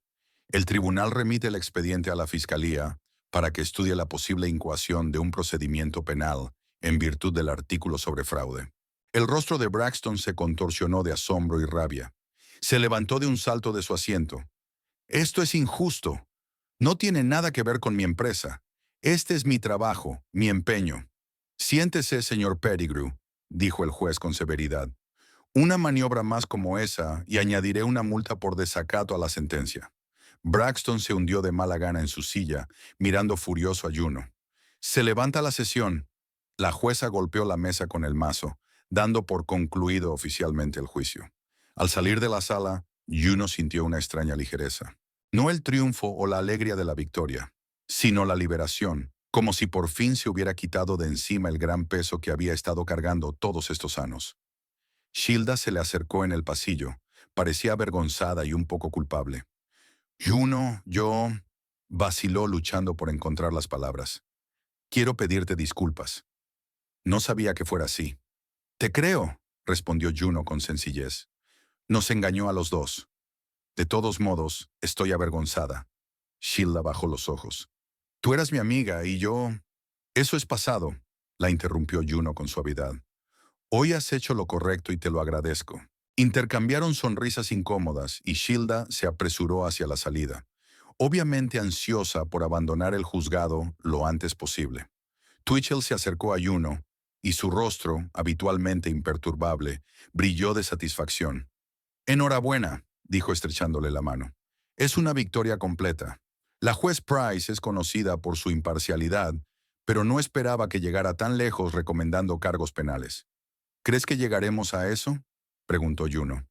el tribunal remite el expediente a la Fiscalía para que estudie la posible incoación de un procedimiento penal en virtud del artículo sobre fraude. El rostro de Braxton se contorsionó de asombro y rabia. Se levantó de un salto de su asiento. «Esto es injusto. No tiene nada que ver con mi empresa. Este es mi trabajo, mi empeño». «Siéntese, señor Pettigrew», dijo el juez con severidad. «Una maniobra más como esa y añadiré una multa por desacato a la sentencia». Braxton se hundió de mala gana en su silla, mirando furioso a Juno. «Se levanta la sesión». La jueza golpeó la mesa con el mazo, dando por concluido oficialmente el juicio. Al salir de la sala, Juno sintió una extraña ligereza. No el triunfo o la alegría de la victoria, sino la liberación, como si por fin se hubiera quitado de encima el gran peso que había estado cargando todos estos años. Shilda se le acercó en el pasillo. Parecía avergonzada y un poco culpable. «Juno, yo...» vaciló luchando por encontrar las palabras. «Quiero pedirte disculpas. No sabía que fuera así». «Te creo», respondió Juno con sencillez. «Nos engañó a los dos. De todos modos, estoy avergonzada». Shilda bajó los ojos. «Tú eras mi amiga y yo...» «Eso es pasado», la interrumpió Juno con suavidad. «Hoy has hecho lo correcto y te lo agradezco». Intercambiaron sonrisas incómodas y Shilda se apresuró hacia la salida, obviamente ansiosa por abandonar el juzgado lo antes posible. Twitchell se acercó a Juno y su rostro, habitualmente imperturbable, brilló de satisfacción. «Enhorabuena», dijo estrechándole la mano. «Es una victoria completa. La juez Price es conocida por su imparcialidad, pero no esperaba que llegara tan lejos recomendando cargos penales». «¿Crees que llegaremos a eso?», preguntó Juno.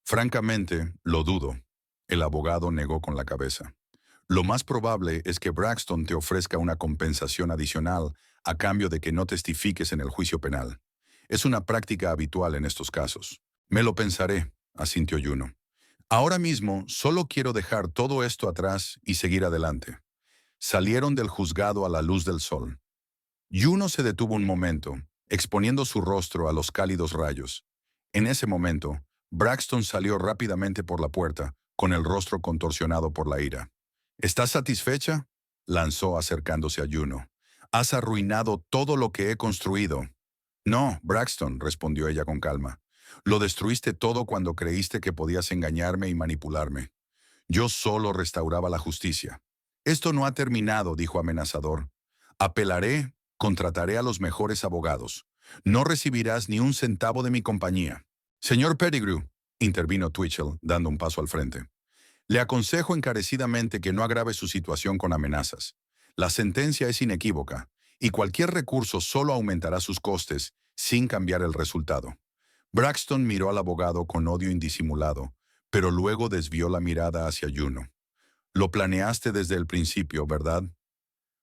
«Francamente, lo dudo». El abogado negó con la cabeza. «Lo más probable es que Braxton te ofrezca una compensación adicional a cambio de que no testifiques en el juicio penal. Es una práctica habitual en estos casos». «Me lo pensaré», asintió Juno. «Ahora mismo solo quiero dejar todo esto atrás y seguir adelante». Salieron del juzgado a la luz del sol. Juno se detuvo un momento, exponiendo su rostro a los cálidos rayos. En ese momento, Braxton salió rápidamente por la puerta, con el rostro contorsionado por la ira. «¿Estás satisfecha?», lanzó acercándose a Juno. «Has arruinado todo lo que he construido». «No, Braxton», respondió ella con calma. «Lo destruiste todo cuando creíste que podías engañarme y manipularme. Yo solo restauraba la justicia». «Esto no ha terminado», dijo amenazador. «Apelaré, contrataré a los mejores abogados. No recibirás ni un centavo de mi compañía». «Señor Pettigrew», intervino Twitchell, dando un paso al frente. «Le aconsejo encarecidamente que no agrave su situación con amenazas. La sentencia es inequívoca, y cualquier recurso solo aumentará sus costes, sin cambiar el resultado». Braxton miró al abogado con odio indisimulado, pero luego desvió la mirada hacia Juno. «Lo planeaste desde el principio, ¿verdad?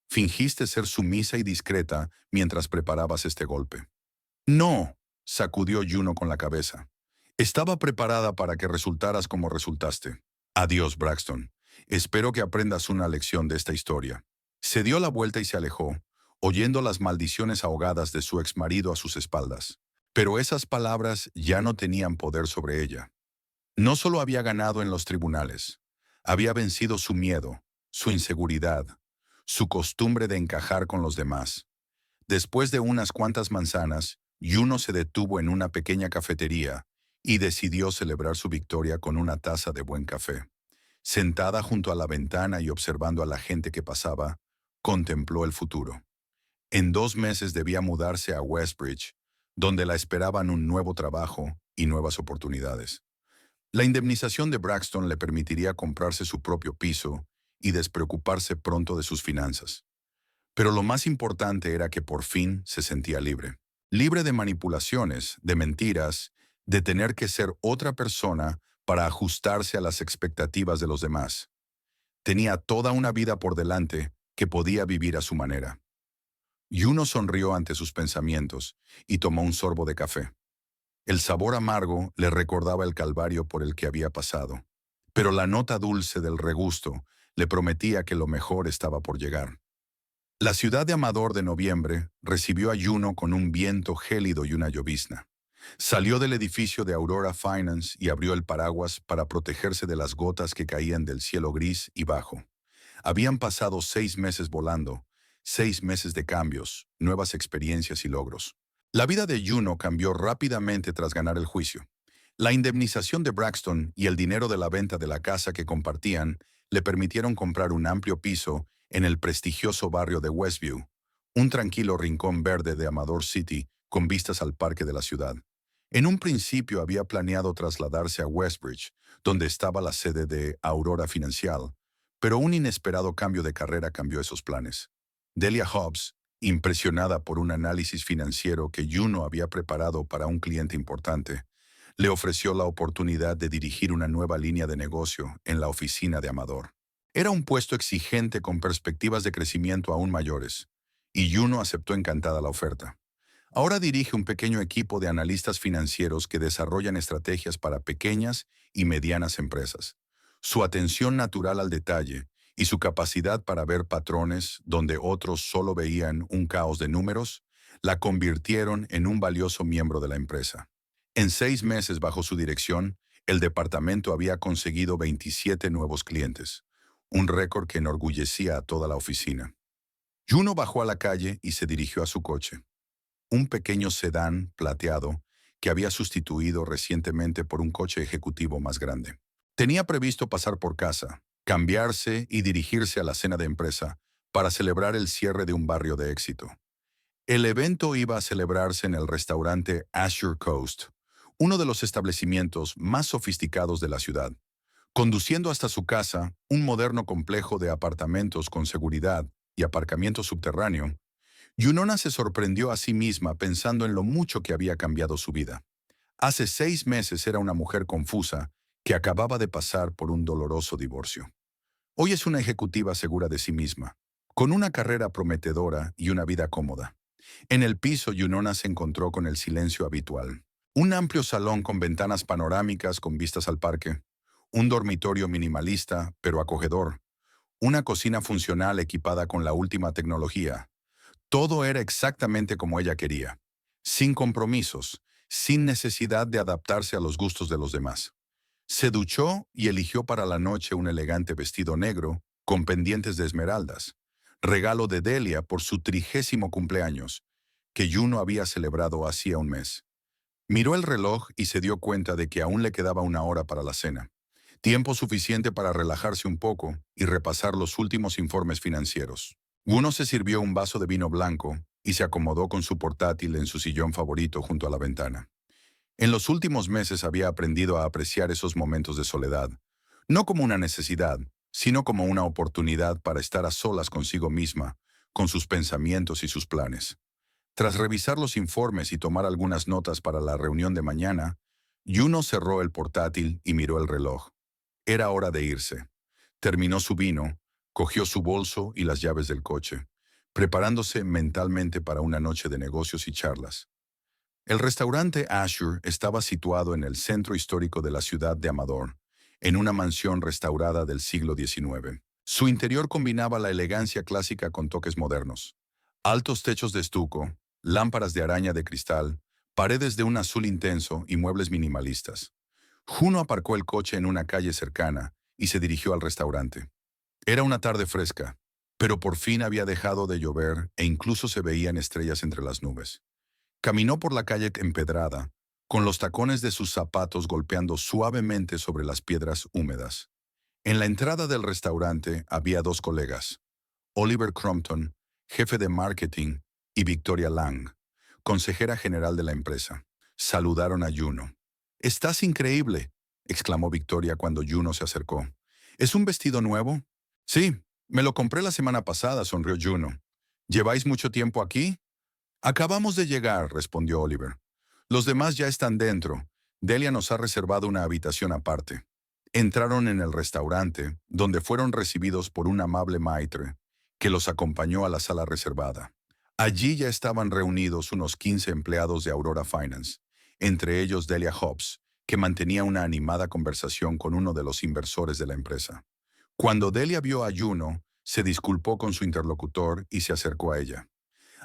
Fingiste ser sumisa y discreta mientras preparabas este golpe». «No», sacudió Juno con la cabeza. «Estaba preparada para que resultaras como resultaste. Adiós, Braxton. Espero que aprendas una lección de esta historia». Se dio la vuelta y se alejó, oyendo las maldiciones ahogadas de su exmarido a sus espaldas. Pero esas palabras ya no tenían poder sobre ella. No solo había ganado en los tribunales, había vencido su miedo, su inseguridad, su costumbre de encajar con los demás. Después de unas cuantas manzanas, Juno se detuvo en una pequeña cafetería y decidió celebrar su victoria con una taza de buen café. Sentada junto a la ventana y observando a la gente que pasaba, contempló el futuro. En 2 meses debía mudarse a Westbridge, donde la esperaban un nuevo trabajo y nuevas oportunidades. La indemnización de Braxton le permitiría comprarse su propio piso y despreocuparse pronto de sus finanzas. Pero lo más importante era que por fin se sentía libre. Libre de manipulaciones, de mentiras, de tener que ser otra persona para ajustarse a las expectativas de los demás. Tenía toda una vida por delante que podía vivir a su manera. Juno sonrió ante sus pensamientos y tomó un sorbo de café. El sabor amargo le recordaba el calvario por el que había pasado, pero la nota dulce del regusto le prometía que lo mejor estaba por llegar. La ciudad de Amador de noviembre recibió a Juno con un viento gélido y una llovizna. Salió del edificio de Aurora Finance y abrió el paraguas para protegerse de las gotas que caían del cielo gris y bajo. Habían pasado 6 meses volando, 6 meses de cambios, nuevas experiencias y logros. La vida de Juno cambió rápidamente tras ganar el juicio. La indemnización de Braxton y el dinero de la venta de la casa que compartían le permitieron comprar un amplio piso en el prestigioso barrio de Westview, un tranquilo rincón verde de Amador City con vistas al parque de la ciudad. En un principio había planeado trasladarse a Westbridge, donde estaba la sede de Aurora Financial, pero un inesperado cambio de carrera cambió esos planes. Delia Hobbs, impresionada por un análisis financiero que Juno había preparado para un cliente importante, le ofreció la oportunidad de dirigir una nueva línea de negocio en la oficina de Amador. Era un puesto exigente con perspectivas de crecimiento aún mayores, y Juno aceptó encantada la oferta. Ahora dirige un pequeño equipo de analistas financieros que desarrollan estrategias para pequeñas y medianas empresas. Su atención natural al detalle y su capacidad para ver patrones donde otros solo veían un caos de números, la convirtieron en un valioso miembro de la empresa. En 6 meses bajo su dirección, el departamento había conseguido 27 nuevos clientes, un récord que enorgullecía a toda la oficina. Juno bajó a la calle y se dirigió a su coche, un pequeño sedán plateado que había sustituido recientemente por un coche ejecutivo más grande. Tenía previsto pasar por casa, cambiarse y dirigirse a la cena de empresa para celebrar el cierre de un barrio de éxito. El evento iba a celebrarse en el restaurante Azure Coast, uno de los establecimientos más sofisticados de la ciudad. Conduciendo hasta su casa, un moderno complejo de apartamentos con seguridad y aparcamiento subterráneo, Yunona se sorprendió a sí misma pensando en lo mucho que había cambiado su vida. Hace 6 meses era una mujer confusa que acababa de pasar por un doloroso divorcio. Hoy es una ejecutiva segura de sí misma, con una carrera prometedora y una vida cómoda. En el piso, Yunona se encontró con el silencio habitual. Un amplio salón con ventanas panorámicas con vistas al parque, un dormitorio minimalista pero acogedor, una cocina funcional equipada con la última tecnología. Todo era exactamente como ella quería, sin compromisos, sin necesidad de adaptarse a los gustos de los demás. Se duchó y eligió para la noche un elegante vestido negro con pendientes de esmeraldas, regalo de Delia por su 30º cumpleaños, que Juno había celebrado hacía un mes. Miró el reloj y se dio cuenta de que aún le quedaba una hora para la cena, tiempo suficiente para relajarse un poco y repasar los últimos informes financieros. Juno se sirvió un vaso de vino blanco y se acomodó con su portátil en su sillón favorito junto a la ventana. En los últimos meses había aprendido a apreciar esos momentos de soledad, no como una necesidad, sino como una oportunidad para estar a solas consigo misma, con sus pensamientos y sus planes. Tras revisar los informes y tomar algunas notas para la reunión de mañana, Juno cerró el portátil y miró el reloj. Era hora de irse. Terminó su vino, cogió su bolso y las llaves del coche, preparándose mentalmente para una noche de negocios y charlas. El restaurante Azure estaba situado en el centro histórico de la ciudad de Amador, en una mansión restaurada del siglo XIX. Su interior combinaba la elegancia clásica con toques modernos. Altos techos de estuco, lámparas de araña de cristal, paredes de un azul intenso y muebles minimalistas. Juno aparcó el coche en una calle cercana y se dirigió al restaurante. Era una tarde fresca, pero por fin había dejado de llover e incluso se veían estrellas entre las nubes. Caminó por la calle empedrada, con los tacones de sus zapatos golpeando suavemente sobre las piedras húmedas. En la entrada del restaurante había dos colegas, Oliver Crompton, jefe de marketing, y Victoria Lang, consejera general de la empresa. Saludaron a Juno. «¡Estás increíble!», exclamó Victoria cuando Juno se acercó. «¿Es un vestido nuevo?» «Sí, me lo compré la semana pasada», sonrió Juno. «¿Lleváis mucho tiempo aquí?» «Acabamos de llegar», respondió Oliver. «Los demás ya están dentro. Delia nos ha reservado una habitación aparte». Entraron en el restaurante, donde fueron recibidos por un amable maitre, que los acompañó a la sala reservada. Allí ya estaban reunidos unos 15 empleados de Aurora Finance, entre ellos Delia Hobbs, que mantenía una animada conversación con uno de los inversores de la empresa. Cuando Delia vio a Juno, se disculpó con su interlocutor y se acercó a ella.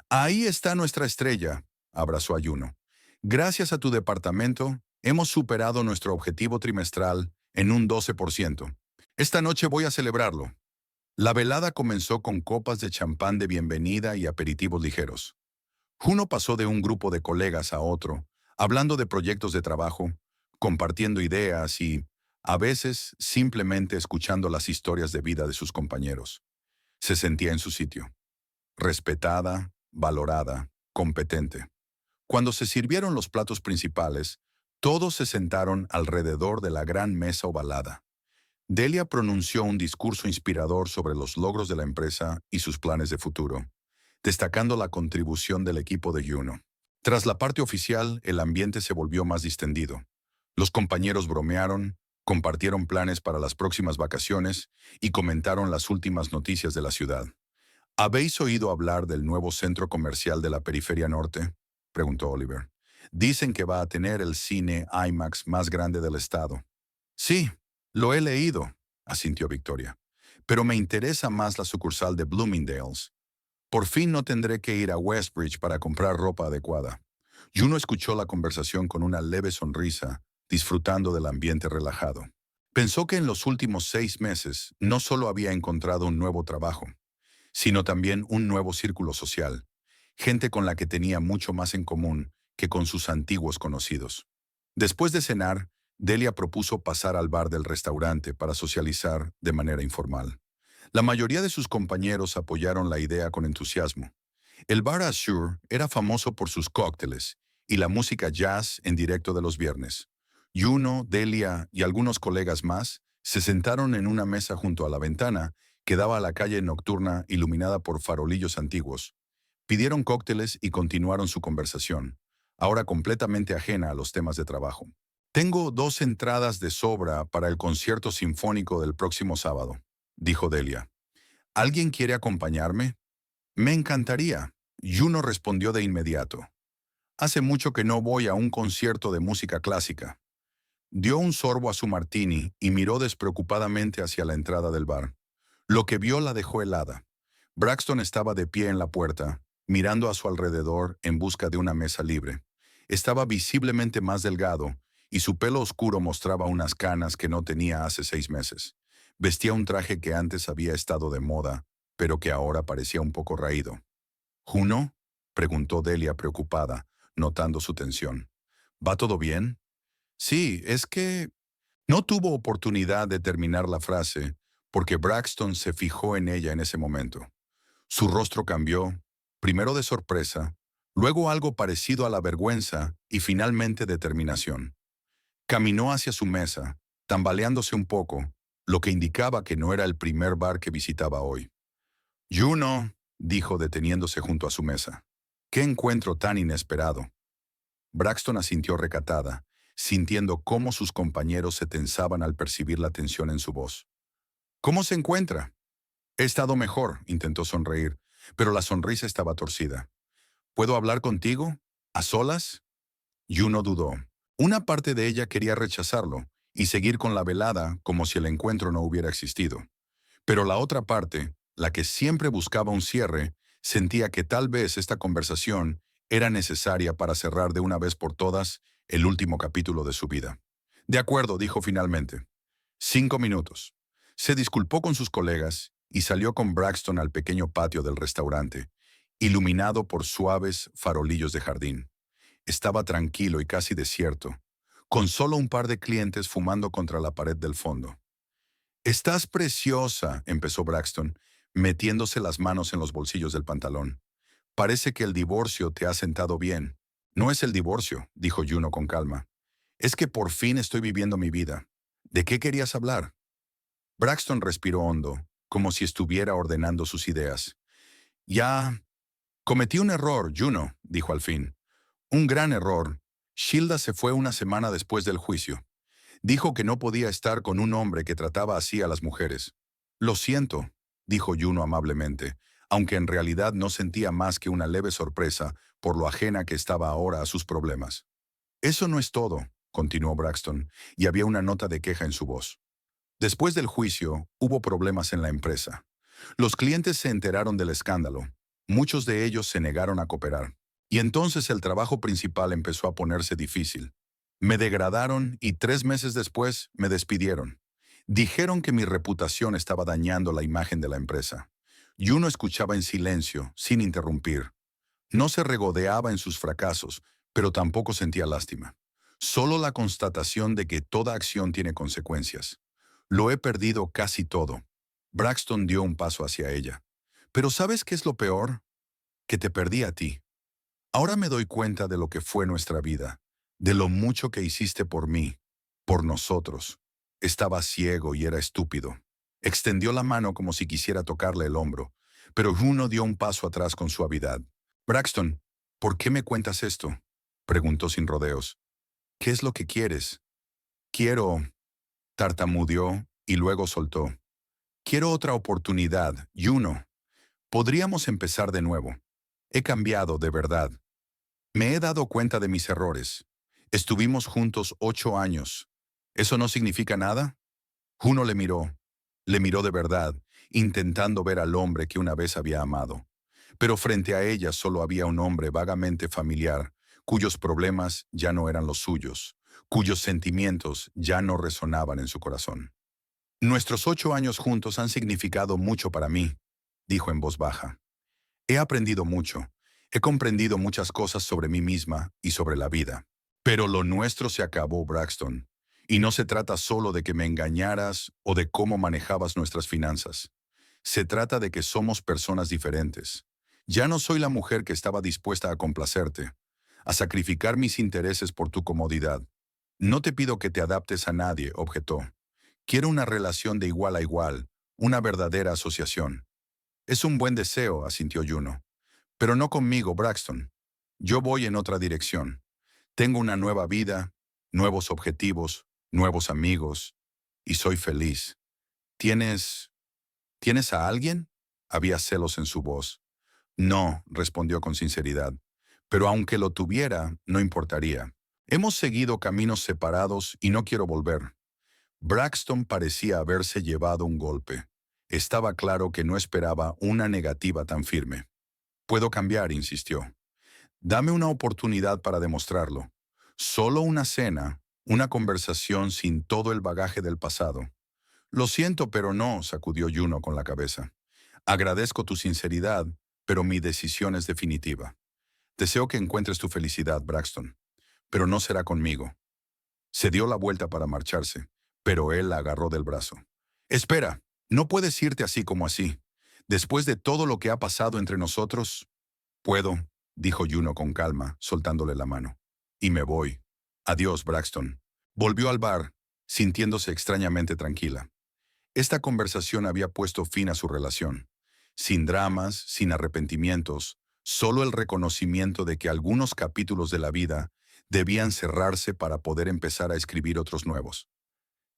«Ahí está nuestra estrella», abrazó a Juno. Gracias a tu departamento, hemos superado nuestro objetivo trimestral en un 12%. Esta noche voy a celebrarlo. La velada comenzó con copas de champán de bienvenida y aperitivos ligeros. Juno pasó de un grupo de colegas a otro, hablando de proyectos de trabajo, compartiendo ideas y, a veces, simplemente escuchando las historias de vida de sus compañeros. Se sentía en su sitio, respetada, valorada, competente. Cuando se sirvieron los platos principales, todos se sentaron alrededor de la gran mesa ovalada. Delia pronunció un discurso inspirador sobre los logros de la empresa y sus planes de futuro, destacando la contribución del equipo de Juno. Tras la parte oficial, el ambiente se volvió más distendido. Los compañeros bromearon, compartieron planes para las próximas vacaciones y comentaron las últimas noticias de la ciudad. ¿Habéis oído hablar del nuevo centro comercial de la periferia norte?, preguntó Oliver. Dicen que va a tener el cine IMAX más grande del estado. Sí, lo he leído, asintió Victoria. Pero me interesa más la sucursal de Bloomingdale's. Por fin no tendré que ir a Westbridge para comprar ropa adecuada. Juno escuchó la conversación con una leve sonrisa, disfrutando del ambiente relajado. Pensó que en los últimos 6 meses no solo había encontrado un nuevo trabajo, sino también un nuevo círculo social, gente con la que tenía mucho más en común que con sus antiguos conocidos. Después de cenar, Delia propuso pasar al bar del restaurante para socializar de manera informal. La mayoría de sus compañeros apoyaron la idea con entusiasmo. El bar Azure era famoso por sus cócteles y la música jazz en directo de los viernes. Juno, Delia y algunos colegas más se sentaron en una mesa junto a la ventana que daba a la calle nocturna iluminada por farolillos antiguos. Pidieron cócteles y continuaron su conversación, ahora completamente ajena a los temas de trabajo. Tengo 2 entradas de sobra para el concierto sinfónico del próximo sábado, dijo Delia. ¿Alguien quiere acompañarme? Me encantaría. Juno respondió de inmediato. Hace mucho que no voy a un concierto de música clásica. Dio un sorbo a su martini y miró despreocupadamente hacia la entrada del bar. Lo que vio la dejó helada. Braxton estaba de pie en la puerta, mirando a su alrededor en busca de una mesa libre. Estaba visiblemente más delgado y su pelo oscuro mostraba unas canas que no tenía hace 6 meses. Vestía un traje que antes había estado de moda, pero que ahora parecía un poco raído. ¿Juno?, preguntó Delia preocupada, notando su tensión. ¿Va todo bien? Sí, es que... No tuvo oportunidad de terminar la frase porque Braxton se fijó en ella en ese momento. Su rostro cambió, primero de sorpresa, luego algo parecido a la vergüenza y finalmente determinación. Caminó hacia su mesa, tambaleándose un poco, lo que indicaba que no era el primer bar que visitaba hoy. «Juno», dijo deteniéndose junto a su mesa. «¡Qué encuentro tan inesperado!». Braxton asintió recatada, sintiendo cómo sus compañeros se tensaban al percibir la tensión en su voz. «¿Cómo se encuentra?» «He estado mejor», intentó sonreír, pero la sonrisa estaba torcida. «¿Puedo hablar contigo? ¿A solas?» Juno dudó. Una parte de ella quería rechazarlo y seguir con la velada como si el encuentro no hubiera existido. Pero la otra parte, la que siempre buscaba un cierre, sentía que tal vez esta conversación era necesaria para cerrar de una vez por todas el último capítulo de su vida. «De acuerdo», dijo finalmente. 5 minutos. Se disculpó con sus colegas y salió con Braxton al pequeño patio del restaurante, iluminado por suaves farolillos de jardín. Estaba tranquilo y casi desierto, con solo un par de clientes fumando contra la pared del fondo. «Estás preciosa», empezó Braxton, metiéndose las manos en los bolsillos del pantalón. «Parece que el divorcio te ha sentado bien». «No es el divorcio», dijo Juno con calma. «Es que por fin estoy viviendo mi vida. ¿De qué querías hablar?» Braxton respiró hondo, como si estuviera ordenando sus ideas. «Ya... Cometí un error, Juno», dijo al fin. «Un gran error. Shilda se fue una semana después del juicio. Dijo que no podía estar con un hombre que trataba así a las mujeres. Lo siento», dijo Juno amablemente, aunque en realidad no sentía más que una leve sorpresa por lo ajena que estaba ahora a sus problemas. «Eso no es todo», continuó Braxton, y había una nota de queja en su voz. «Después del juicio, hubo problemas en la empresa. Los clientes se enteraron del escándalo. Muchos de ellos se negaron a cooperar. Y entonces el trabajo principal empezó a ponerse difícil. Me degradaron y 3 meses después me despidieron. Dijeron que mi reputación estaba dañando la imagen de la empresa. Y uno escuchaba en silencio, sin interrumpir. No se regodeaba en sus fracasos, pero tampoco sentía lástima. Solo la constatación de que toda acción tiene consecuencias. Lo he perdido casi todo. Braxton dio un paso hacia ella. Pero ¿sabes qué es lo peor? Que te perdí a ti. Ahora me doy cuenta de lo que fue nuestra vida, de lo mucho que hiciste por mí, por nosotros. Estaba ciego y era estúpido. Extendió la mano como si quisiera tocarle el hombro, pero Juno dio un paso atrás con suavidad. Braxton, ¿por qué me cuentas esto? Preguntó sin rodeos. ¿Qué es lo que quieres? Quiero, tartamudeó y luego soltó. Quiero otra oportunidad, Juno. Podríamos empezar de nuevo. He cambiado, de verdad. Me he dado cuenta de mis errores. Estuvimos juntos 8 años. ¿Eso no significa nada? Juno le miró de verdad, intentando ver al hombre que una vez había amado. Pero frente a ella solo había un hombre vagamente familiar, cuyos problemas ya no eran los suyos, cuyos sentimientos ya no resonaban en su corazón. Nuestros 8 años juntos han significado mucho para mí, dijo en voz baja. He aprendido mucho. He comprendido muchas cosas sobre mí misma y sobre la vida. Pero lo nuestro se acabó, Braxton. Y no se trata solo de que me engañaras o de cómo manejabas nuestras finanzas. Se trata de que somos personas diferentes. Ya no soy la mujer que estaba dispuesta a complacerte, a sacrificar mis intereses por tu comodidad. No te pido que te adaptes a nadie, objetó. Quiero una relación de igual a igual, una verdadera asociación. Es un buen deseo, asintió Juno. Pero no conmigo, Braxton. Yo voy en otra dirección. Tengo una nueva vida, nuevos objetivos, nuevos amigos, y soy feliz. ¿Tienes... ¿Tienes a alguien? Había celos en su voz. No, respondió con sinceridad. Pero aunque lo tuviera, no importaría. Hemos seguido caminos separados y no quiero volver. Braxton parecía haberse llevado un golpe. Estaba claro que no esperaba una negativa tan firme. Puedo cambiar, insistió. Dame una oportunidad para demostrarlo. Solo una cena, una conversación sin todo el bagaje del pasado. Lo siento, pero no, sacudió Juno con la cabeza. Agradezco tu sinceridad, pero mi decisión es definitiva. Deseo que encuentres tu felicidad, Braxton, pero no será conmigo. Se dio la vuelta para marcharse, pero él la agarró del brazo. Espera, no puedes irte así como así. Después de todo lo que ha pasado entre nosotros, puedo, dijo Juno con calma, soltándole la mano. Y me voy. Adiós, Braxton. Volvió al bar, sintiéndose extrañamente tranquila. Esta conversación había puesto fin a su relación. Sin dramas, sin arrepentimientos, solo el reconocimiento de que algunos capítulos de la vida debían cerrarse para poder empezar a escribir otros nuevos.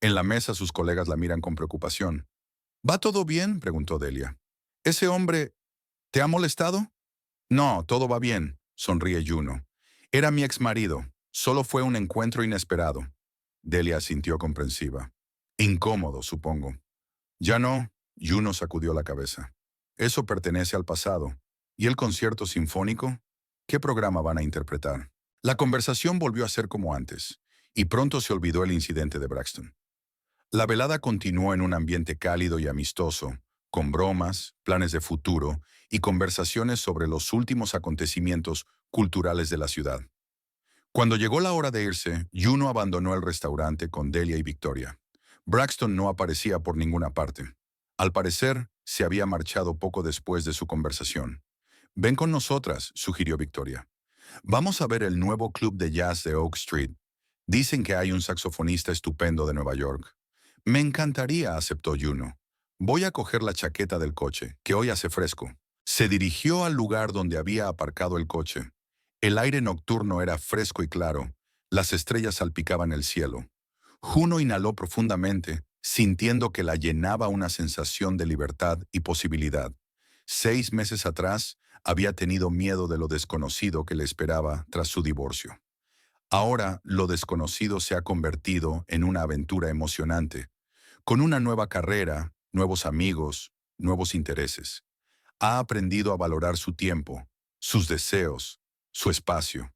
En la mesa sus colegas la miran con preocupación. ¿Va todo bien?, preguntó Delia. ¿Ese hombre te ha molestado? No, todo va bien, sonríe Juno. Era mi exmarido. Solo fue un encuentro inesperado. Delia asintió comprensiva. Incómodo, supongo. Ya no, Juno sacudió la cabeza. Eso pertenece al pasado. ¿Y el concierto sinfónico? ¿Qué programa van a interpretar? La conversación volvió a ser como antes, y pronto se olvidó el incidente de Braxton. La velada continuó en un ambiente cálido y amistoso, con bromas, planes de futuro y conversaciones sobre los últimos acontecimientos culturales de la ciudad. Cuando llegó la hora de irse, Juno abandonó el restaurante con Delia y Victoria. Braxton no aparecía por ninguna parte. Al parecer, se había marchado poco después de su conversación. Ven con nosotras, sugirió Victoria. Vamos a ver el nuevo club de jazz de Oak Street. Dicen que hay un saxofonista estupendo de Nueva York. Me encantaría, aceptó Juno. Voy a coger la chaqueta del coche, que hoy hace fresco. Se dirigió al lugar donde había aparcado el coche. El aire nocturno era fresco y claro. Las estrellas salpicaban el cielo. Juno inhaló profundamente, sintiendo que la llenaba una sensación de libertad y posibilidad. 6 meses atrás, había tenido miedo de lo desconocido que le esperaba tras su divorcio. Ahora, lo desconocido se ha convertido en una aventura emocionante, con una nueva carrera, nuevos amigos, nuevos intereses. Ha aprendido a valorar su tiempo, sus deseos, su espacio.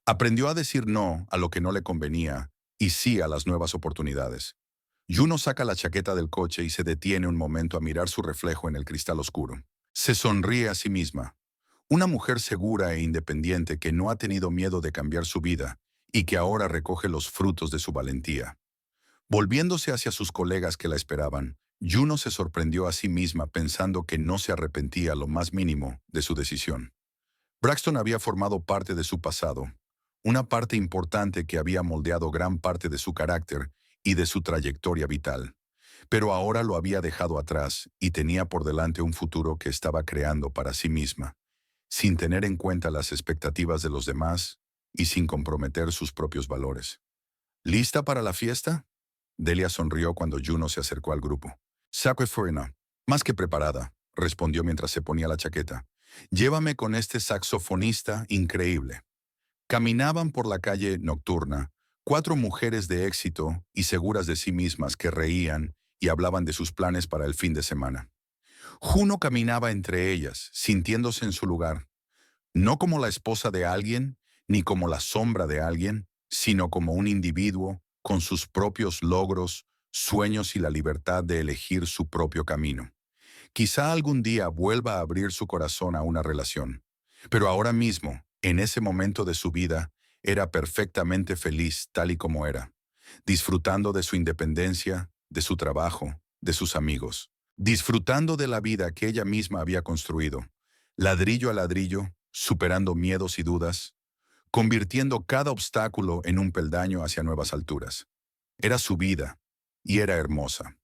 Aprendió a decir no a lo que no le convenía y sí a las nuevas oportunidades. Juno saca la chaqueta del coche y se detiene un momento a mirar su reflejo en el cristal oscuro. Se sonríe a sí misma. Una mujer segura e independiente que no ha tenido miedo de cambiar su vida y que ahora recoge los frutos de su valentía. Volviéndose hacia sus colegas que la esperaban, Juno se sorprendió a sí misma pensando que no se arrepentía lo más mínimo de su decisión. Braxton había formado parte de su pasado, una parte importante que había moldeado gran parte de su carácter y de su trayectoria vital. Pero ahora lo había dejado atrás y tenía por delante un futuro que estaba creando para sí misma, sin tener en cuenta las expectativas de los demás y sin comprometer sus propios valores. ¿Lista para la fiesta? Delia sonrió cuando Juno se acercó al grupo. Sacre fuena. Más que preparada, respondió mientras se ponía la chaqueta. Llévame con este saxofonista increíble. Caminaban por la calle nocturna, cuatro mujeres de éxito y seguras de sí mismas que reían y hablaban de sus planes para el fin de semana. Juno caminaba entre ellas, sintiéndose en su lugar, no como la esposa de alguien, ni como la sombra de alguien, sino como un individuo con sus propios logros, sueños y la libertad de elegir su propio camino. Quizá algún día vuelva a abrir su corazón a una relación, pero ahora mismo, en ese momento de su vida, era perfectamente feliz tal y como era, disfrutando de su independencia, de su trabajo, de sus amigos, disfrutando de la vida que ella misma había construido, ladrillo a ladrillo, superando miedos y dudas, convirtiendo cada obstáculo en un peldaño hacia nuevas alturas. Era su vida, y era hermosa.